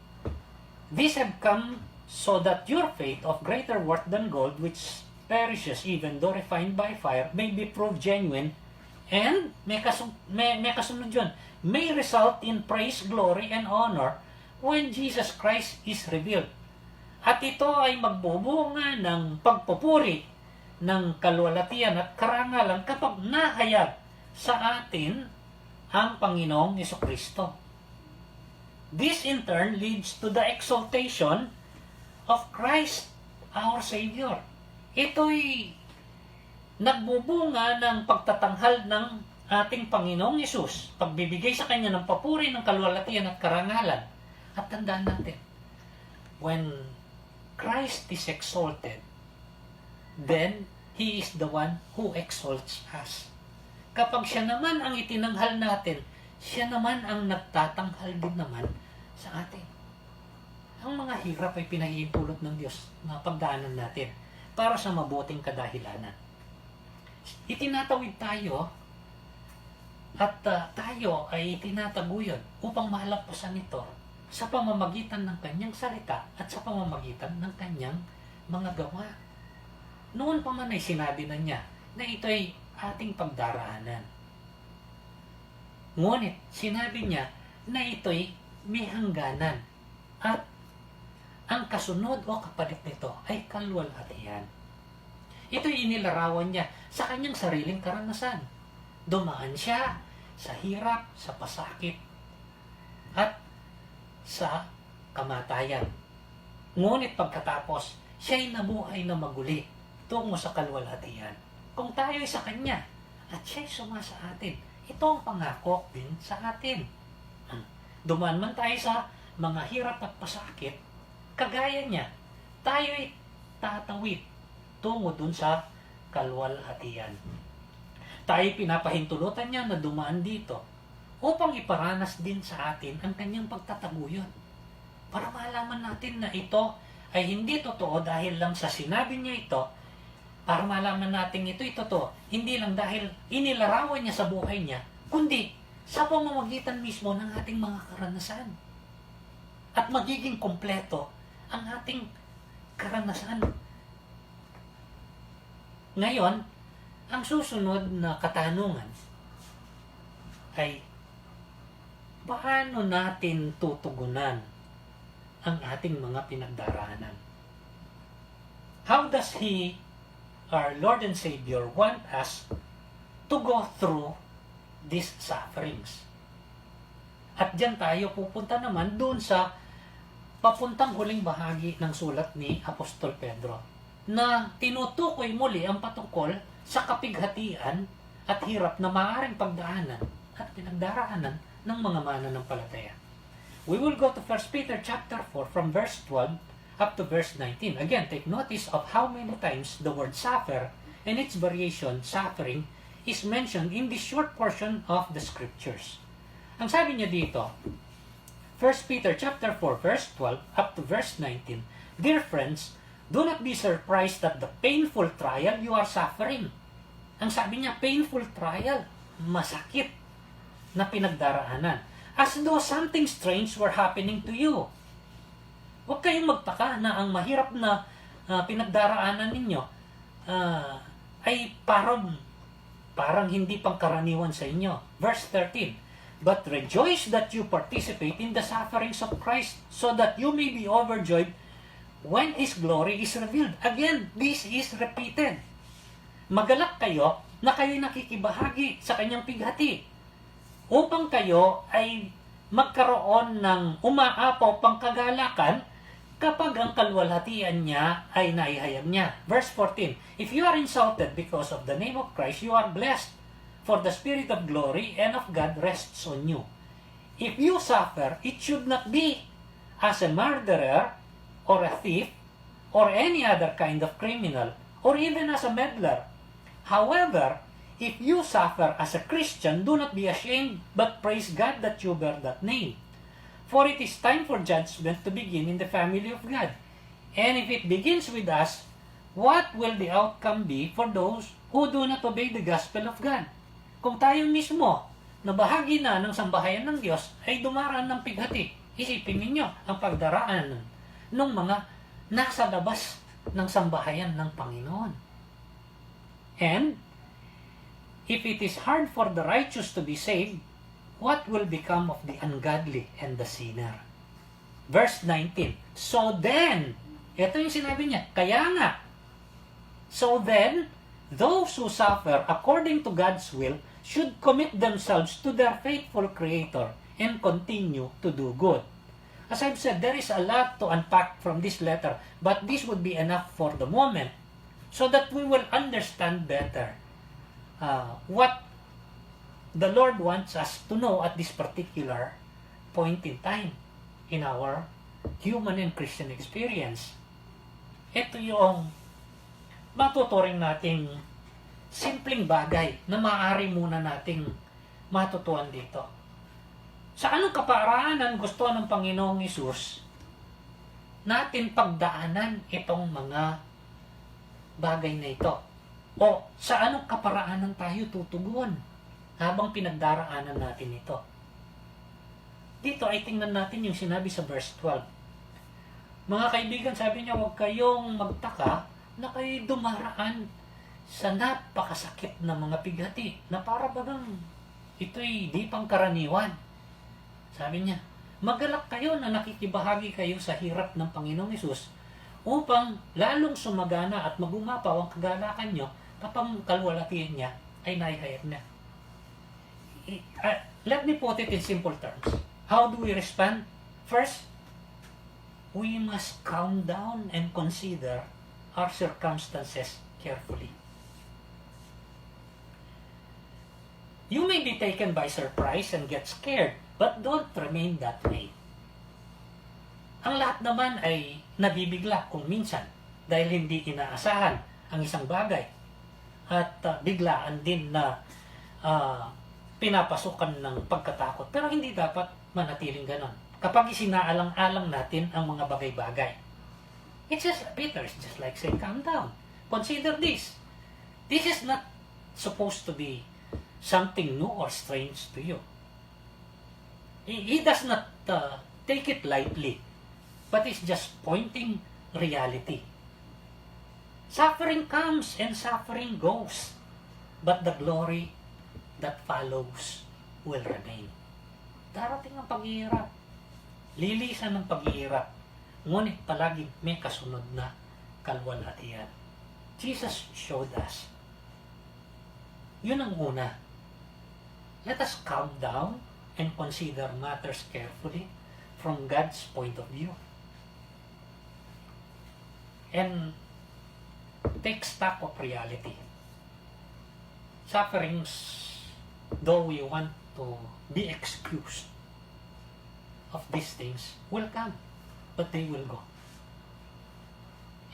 A: these have come so that your faith of greater worth than gold, which perishes even though refined by fire, may be proved genuine, and may kasunod yun, may result in praise, glory, and honor when Jesus Christ is revealed. At ito ay magbubunga ng pagpupuri ng kaluwalhatian at karangalan kapag nahayag sa atin ang Panginoong Jesucristo. This in turn leads to the exaltation of Christ, our Savior. Ito'y nagbubunga ng pagtatanghal ng ating Panginoong Yesus, pagbibigay sa Kanya ng papuri ng kaluwalhatian at karangalan. At tandaan natin, when Christ is exalted, then He is the one who exalts us. Kapag siya naman ang itinanghal natin, siya naman ang nagtatanghal din naman sa atin. Ang mga hirap ay pinahihintulot ng Diyos na pagdaanan natin para sa mabuting kadahilanan. Itinatawid tayo at tayo ay itinataguyod upang mahalampasan ito sa pamamagitan ng Kanyang salita at sa pamamagitan ng Kanyang mga gawa. noon pa man ay sinabi na niya na ito ay ating pagdaraanan. Ngunit sinabi niya na ito'y may hangganan at ang kasunod o kapalit nito ay kalwalhatian. Ito'y inilarawan niya sa kanyang sariling karanasan. Dumaan siya sa hirap, sa pasakit, at sa kamatayan. Ngunit pagkatapos, siya'y nabuhay na maguli tungo sa kalwalhatian. Kung tayo'y sa Kanya at siya'y sumasa atin, ito ang pangako din sa atin. Dumaan man tayo sa mga hirap at pasakit, kagaya niya, tayo'y tatawid tungo dun sa kalwalhatian. Tayo'y pinapahintulutan niya na dumaan dito upang iparanas din sa atin ang kanyang pagtataguyod. Para malaman natin na ito ay hindi totoo dahil lang sa sinabi niya ito, para malaman natin ito'y totoo, hindi lang dahil inilarawan niya sa buhay niya, kundi sa pamamagitan mismo ng ating mga karanasan. At magiging kompleto ang ating karanasan. Ngayon, ang susunod na katanungan ay paano natin tutugunan ang ating mga pinagdaraanan? How does He, our Lord and Savior, want us to go through these sufferings? At diyan tayo pupunta naman doon sa papuntang huling bahagi ng sulat ni Apostol Pedro na tinutukoy muli ang patungkol sa kapighatian at hirap na maaaring pagdaanan at pinagdaraanan ng mga mananampalataya. We will go to 1 Peter chapter 4 from verse 12 up to verse 19. Again, take notice of how many times the word suffer and its variation, suffering, is mentioned in this short portion of the scriptures. Ang sabi niya dito, 1 Peter chapter 4 verse 12 up to verse 19, Dear friends, do not be surprised at the painful trial you are suffering. Ang sabi niya, painful trial, masakit na pinagdaraanan. As though something strange were happening to you. Huwag kayong magtaka na ang mahirap na pinagdaraanan ninyo ay parang hindi pangkaraniwan sa inyo. Verse 13, But rejoice that you participate in the sufferings of Christ, so that you may be overjoyed when His glory is revealed. Again, this is repeated. Magalak kayo na kayo'y nakikibahagi sa kanyang pighati, upang kayo ay magkaroon ng umaapaw pang kagalakan kapag ang kalwalhatian niya ay naihayag niya. Verse 14, If you are insulted because of the name of Christ, you are blessed, for the Spirit of glory and of God rests on you. If you suffer, it should not be as a murderer, or a thief, or any other kind of criminal, or even as a meddler. However, if you suffer as a Christian, do not be ashamed, but praise God that you bear that name. For it is time for judgment to begin in the family of God. And if it begins with us, what will the outcome be for those who do not obey the gospel of God? Kung tayo mismo, na bahagi na ng sambahayan ng Diyos, ay dumaraan ng pighati, isipin ninyo ang pagdaraan ng mga nasa labas ng sambahayan ng Panginoon. And if it is hard for the righteous to be saved, what will become of the ungodly and the sinner? Verse 19, So then, ito yung sinabi niya, kaya nga, so then, those who suffer according to God's will should commit themselves to their faithful Creator and continue to do good. As I've said, there is a lot to unpack from this letter, but this would be enough for the moment so that we will understand better what the Lord wants us to know at this particular point in time in our human and Christian experience. Ito yung matuturing nating simpleng bagay na maaari muna nating matutuan dito. Sa anong kaparaanan gusto ng Panginoong Hesus natin pagdaanan itong mga bagay na ito? O sa anong kaparaanan tayo tutugon habang pinagdaraanan natin ito? Dito ay tingnan natin yung sinabi sa verse 12. Mga kaibigan, sabi niya, huwag kayong magtaka na kayo'y dumaraan sa napakasakit na mga pighati na para bagang ito'y di pangkaraniwan. Sabi niya, magalak kayo na nakikibahagi kayo sa hirap ng Panginoong Hesus upang lalong sumagana at magumapaw ang kagalakan nyo kapag kalwalatian niya ay naihayag na. Let me put it in simple terms. How do we respond? First, we must calm down and consider our circumstances carefully. You may be taken by surprise and get scared, but don't remain that way. Ang lahat naman ay nabibigla kung minsan dahil hindi inaasahan ang isang bagay at biglaan din na pinapasukan ng pagkatakot. Pero hindi dapat manatiling ganon kapag isinaalang-alang natin ang mga bagay-bagay. Peter is just like saying, calm down. Consider this. This is not supposed to be something new or strange to you. He does not take it lightly, but is just pointing reality. Suffering comes and suffering goes, but the glory that follows will remain. Darating ang paghihirap. Lilisan ng paghihirap. Ngunit palagi may kasunod na kalwalhatian. Jesus showed us. Yun ang una. Let us calm down and consider matters carefully from God's point of view. And take stock of reality. Sufferings, though we want to be excused of these things, will come, but they will go.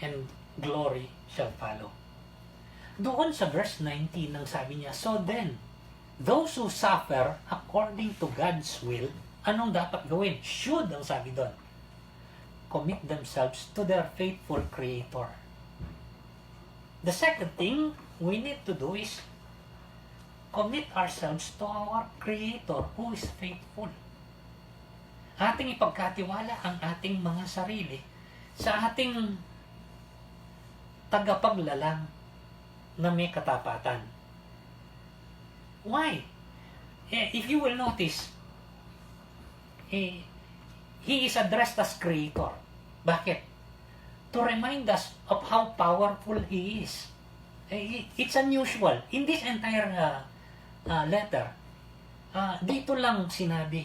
A: And glory shall follow. Doon sa verse 19 nang sabi niya, so then, those who suffer according to God's will, anong dapat gawin? Should, ang sabi doon, commit themselves to their faithful Creator. The second thing we need to do is commit ourselves to our Creator who is faithful. Ating ipagkatiwala ang ating mga sarili sa ating tagapaglalang na may katapatan. Why? If you will notice, He is addressed as Creator. Bakit? To remind us of how powerful He is. It's unusual. In this entire letter, dito lang sinabi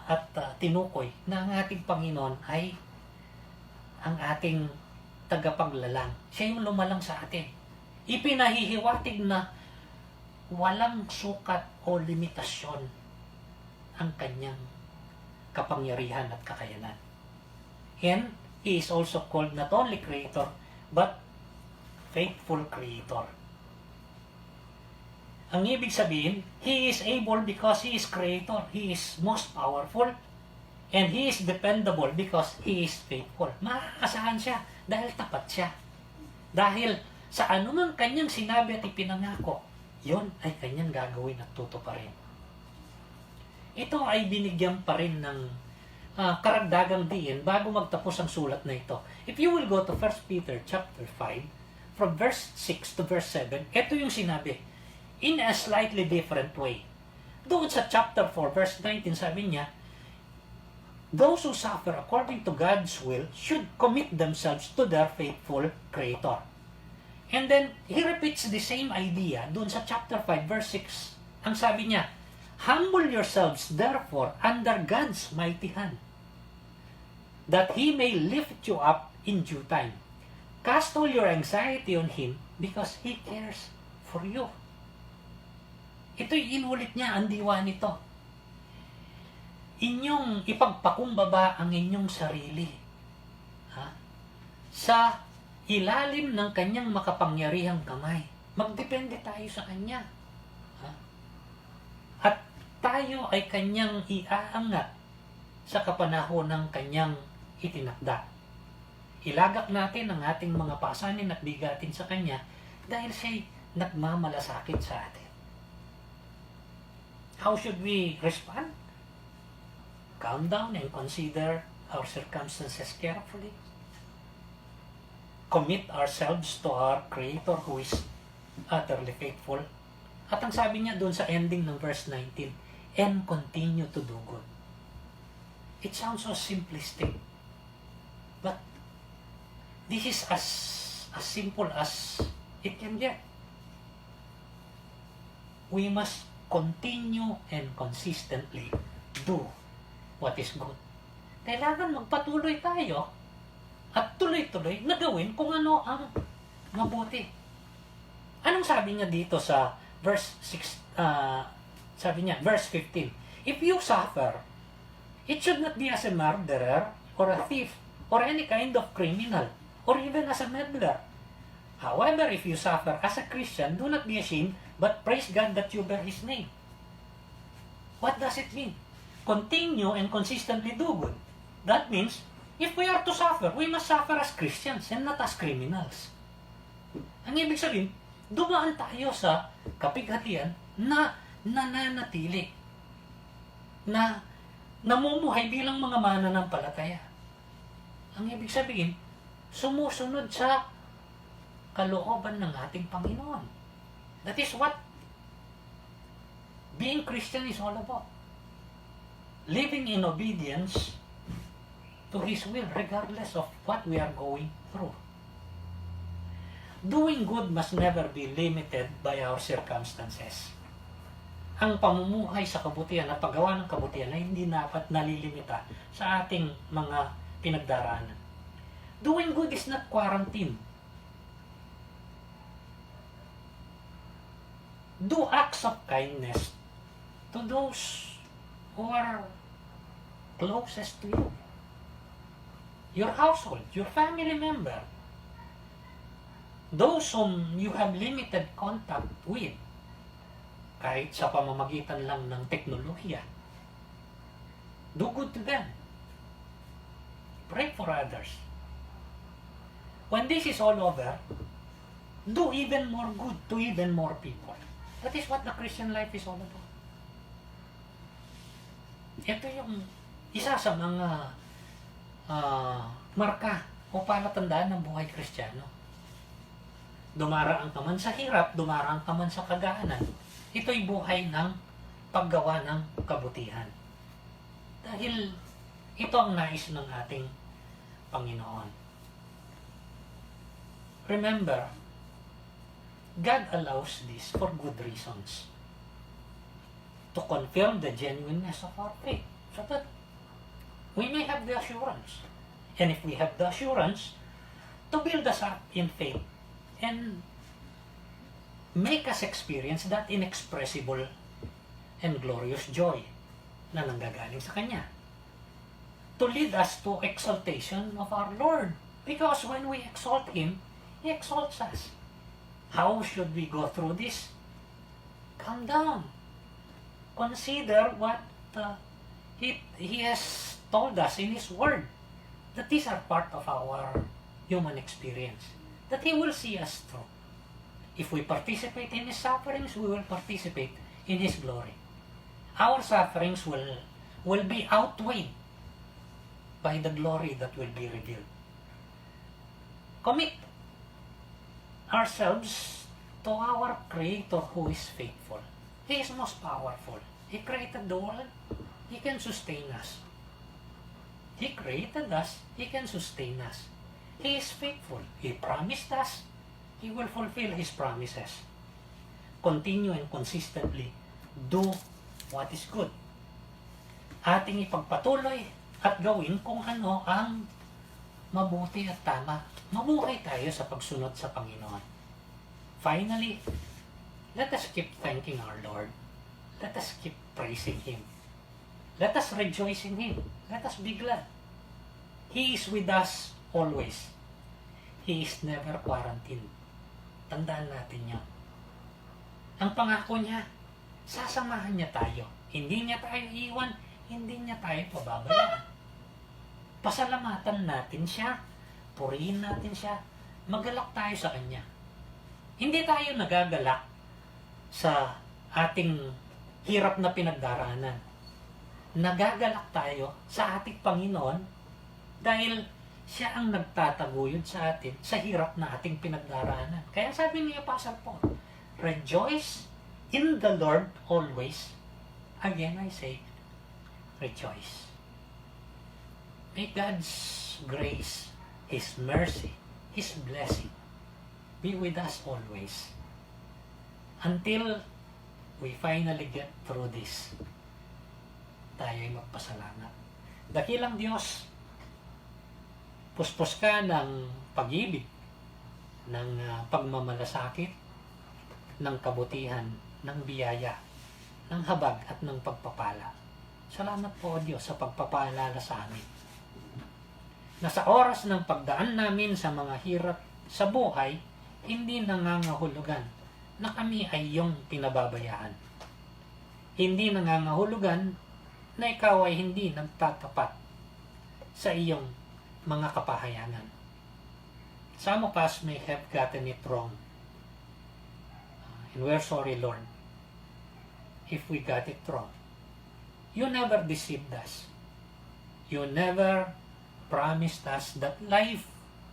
A: at tinukoy na ang ating Panginoon ay ang ating tagapaglalang. Siya yung lumalang sa atin. Ipinahihiwatig na walang sukat o limitasyon ang kanyang kapangyarihan at kakayanan. And He is also called not only Creator, but faithful Creator. Ang ibig sabihin, He is able because He is Creator. He is most powerful. And He is dependable because He is faithful. Maaasahan siya dahil tapat siya. Dahil sa anumang kanyang sinabi at ipinangako, yon ay kanyang gagawin at tutuparin. Ito ay binigyan pa rin ng karagdagang diin bago magtapos ang sulat na ito. If you will go to 1 Peter chapter 5, from verse 6 to verse 7, ito yung sinabi, in a slightly different way. Doon sa chapter 4, verse 19, sabi niya, those who suffer according to God's will should commit themselves to their faithful Creator. And then, he repeats the same idea doon sa chapter 5, verse 6. Ang sabi niya, humble yourselves therefore under God's mighty hand, that He may lift you up in due time. Cast all your anxiety on Him because He cares for you. Ito'y inulit niya ang diwa nito. Inyong ipagpakumbaba ang inyong sarili sa ilalim ng kanyang makapangyarihang kamay. Magdepende tayo sa kanya. At tayo ay kanyang iaangat sa kapanahon ng kanyang itinakda. Ilagak natin ang ating mga pasanin at bigatin sa kanya dahil siya'y nagmamalasakit sa atin. How should we respond? Calm down and consider our circumstances carefully. commit ourselves to our Creator who is utterly faithful. At ang sabi niya doon sa ending ng verse 19, and continue to do good. It sounds so simplistic. But this is as simple as it can get. We must continue and consistently do what is good. Kailangan magpatuloy tayo at tuloy-tuloy na gawin kung ano ang mabuti. Anong sabi niya dito sa verse 6, sabi niya, verse 15, if you suffer, it should not be as a murderer or a thief or any kind of criminal or even as a meddler. However, if you suffer as a Christian, do not be ashamed, but praise God that you bear His name. What does it mean? Continue and consistently do good. That means, if we are to suffer, we must suffer as Christians and not as criminals. Ang ibig sabihin, dumaan tayo sa kapighatian na nananatili, na namumuhay bilang mga mananampalataya. Ang ibig sabihin, sumusunod sa kalooban ng ating Panginoon. That is what being Christian is all about. Living in obedience to His will regardless of what we are going through. Doing good must never be limited by our circumstances. Ang pamumuhay sa kabutihan at paggawa ng kabutihan ay hindi dapat nalilimita sa ating mga pinagdaraanan. Doing good is not quarantine. Do acts of kindness to those who are closest to you. Your household, your family member, those whom you have limited contact with, kahit sa pamamagitan lang ng teknolohiya. Do good to them. Pray for others. When this is all over, do even more good to even more people. That is what the Christian life is all about. Ito yung isa sa mga marka o palatandaan ng buhay Kristiyano. Dumaraan ka man sa hirap, dumaraan ka man sa kagaanan, ito'y buhay ng paggawa ng kabutihan. Dahil ito ang nais ng ating Panginoon. Remember, God allows this for good reasons. To confirm the genuineness of our faith. So that we may have the assurance. And if we have the assurance, to build us up in faith and make us experience that inexpressible and glorious joy na nanggagaling sa Kanya. To lead us to exaltation of our Lord. Because when we exalt Him, He exalts us. How should we go through this? Calm down. Consider what He has told us in His Word. That these are part of our human experience. That He will see us through. If we participate in His sufferings, we will participate in His glory. Our sufferings will be outweighed by the glory that will be revealed. Commit ourselves to our Creator who is faithful. He is most powerful. He created the world. He can sustain us. He created us. He can sustain us. He is faithful. He promised us. He will fulfill His promises. Continue and consistently do what is good. Ating ipagpatuloy at gawin kung ano ang mabuti at tama. Mabuhay tayo sa pagsunod sa Panginoon. Finally, let us keep thanking our Lord. Let us keep praising Him. Let us rejoice in Him. Let us be glad. He is with us always. He is never quarantined. Tandaan natin yan. Ang pangako niya, sasamahan niya tayo. Hindi niya tayo iwan, hindi niya tayo pababayaan. Pasalamatan natin siya, purihin natin siya, magalak tayo sa Kanya. Hindi tayo nagagalak sa ating hirap na pinagdaraanan. Nagagalak tayo sa ating Panginoon dahil Siya ang nagtataguyod sa atin sa hirap na ating pinagdaraanan. Kaya sabi ni Apostle Paul, rejoice in the Lord always. Again, I say, rejoice. May God's grace, His mercy, His blessing be with us always. Until we finally get through this, tayo ay magpasalamat. Dakilang Diyos, puspos ka ng pag-ibig, ng pagmamalasakit, ng kabutihan, ng biyaya, ng habag at ng pagpapala. Salamat po, O Diyos, sa pagpapaalala sa amin. Na sa oras ng pagdaan namin sa mga hirap sa buhay, hindi nangangahulugan na kami ay iyong pinababayaan. Hindi nangangahulugan na ikaw ay hindi nagtatapat sa iyong mga kapahayanan. Some of us may have gotten it wrong. And we're sorry, Lord, if we got it wrong. You never deceived us. You never promised us that life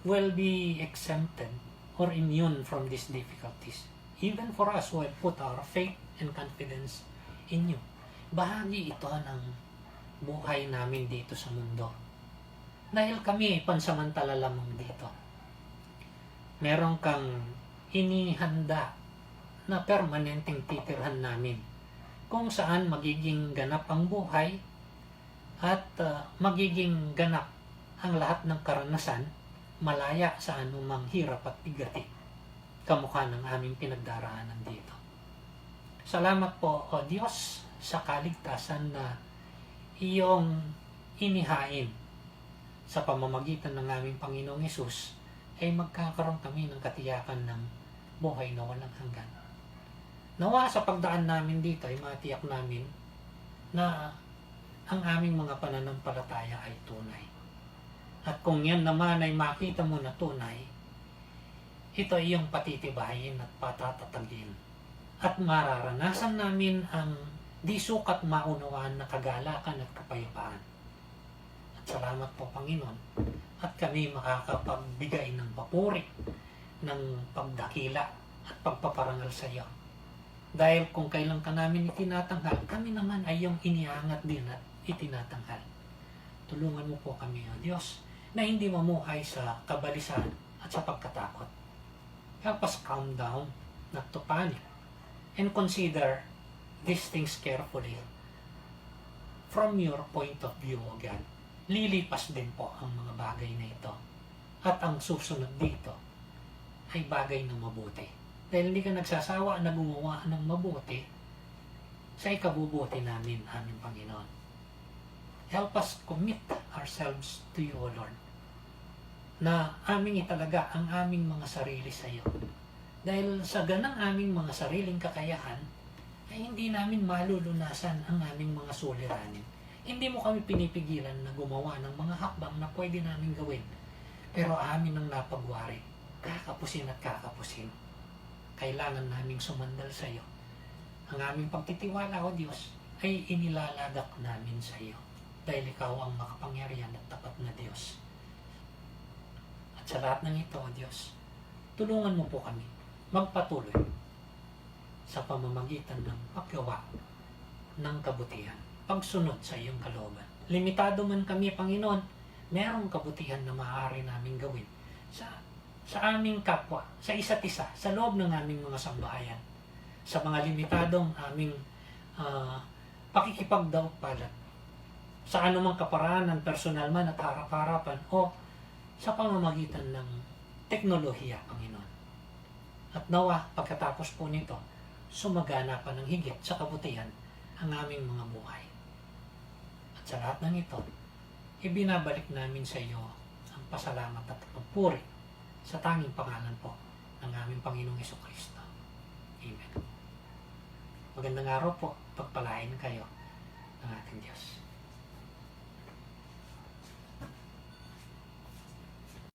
A: will be exempted or immune from these difficulties. Even for us who have put our faith and confidence in you. Bahagi ito ng buhay namin dito sa mundo. Dahil kami pansamantala lamang dito. Meron kang inihanda na permanenteng titirhan namin kung saan magiging ganap ang buhay at magiging ganap ang lahat ng karanasan malaya sa anumang hirap at bigati kamukha ng aming pinagdaraanan dito. Salamat po, O Diyos, sa kaligtasan na iyong inihain sa pamamagitan ng aming Panginoong Hesus ay magkakaroon kami ng katiyakan ng buhay na walang hanggan. Nawa sa pagdaan namin dito ay matiyak namin na ang aming mga pananampalataya ay tunay. At kung yan naman ay makita mo na tunay, ito ay iyong patitibayin at patatatagin. At mararanasan namin ang di sukat maunawaan na kagalakan at kapayapaan. At salamat po, Panginoon, at kami makakapagbigay ng papuri, ng pagdakila at pagpaparangal sa iyo. Dahil kung kailan ka namin itinatanghal, kami naman ay iyong iniangat din at itinatanghal. Tulungan mo po kami, O Diyos, na hindi mamuhay sa kabalisan at sa pagkatakot. Help us calm down, not to panic, and consider these things carefully from your point of view, O God. Lilipas din po ang mga bagay na ito. At ang susunod dito ay bagay na mabuti. Dahil hindi ka nagsasawa na gumawa ng mabuti sa ikabubuti namin, aming Panginoon. Help us commit ourselves to you, O Lord, na aming italaga ang aming mga sarili sa iyo. Dahil sa ganang aming mga sariling kakayahan, ay hindi namin malulunasan ang aming mga suliranin. Hindi mo kami pinipigilan na gumawa ng mga hakbang na pwede namin gawin. Pero amin ang napagwari, kakapusin at kakapusin. Kailangan naming sumandal sa iyo. Ang aming pagtitiwala, O Diyos, ay inilalagak namin sa iyo. Dahil ikaw ang makapangyarihan at tapat na Diyos. At sa lahat ng ito, O Diyos, tulungan mo po kami magpatuloy sa pamamagitan ng paggawa ng kabutihan, pagsunod sa iyong kalooban. Limitado man kami, Panginoon, merong kabutihan na maaari namin gawin sa aming kapwa, sa isa't isa, sa loob ng aming mga sambahayan, sa mga limitadong aming pakikipagdaupalad, sa anumang kaparaanan, personal man at harap-harapan, o sa pamamagitan ng teknolohiya, Panginoon. At nawa, pagkatapos po nito, sumagana pa ng higit sa kabutihan ang aming mga buhay. At sa lahat ng ito, ibinabalik namin sa iyo ang pasalamat at pagpuri sa tanging pangalan po ng aming Panginoong Jesucristo. Amen. Magandang araw po, pagpalain kayo ng ating Diyos.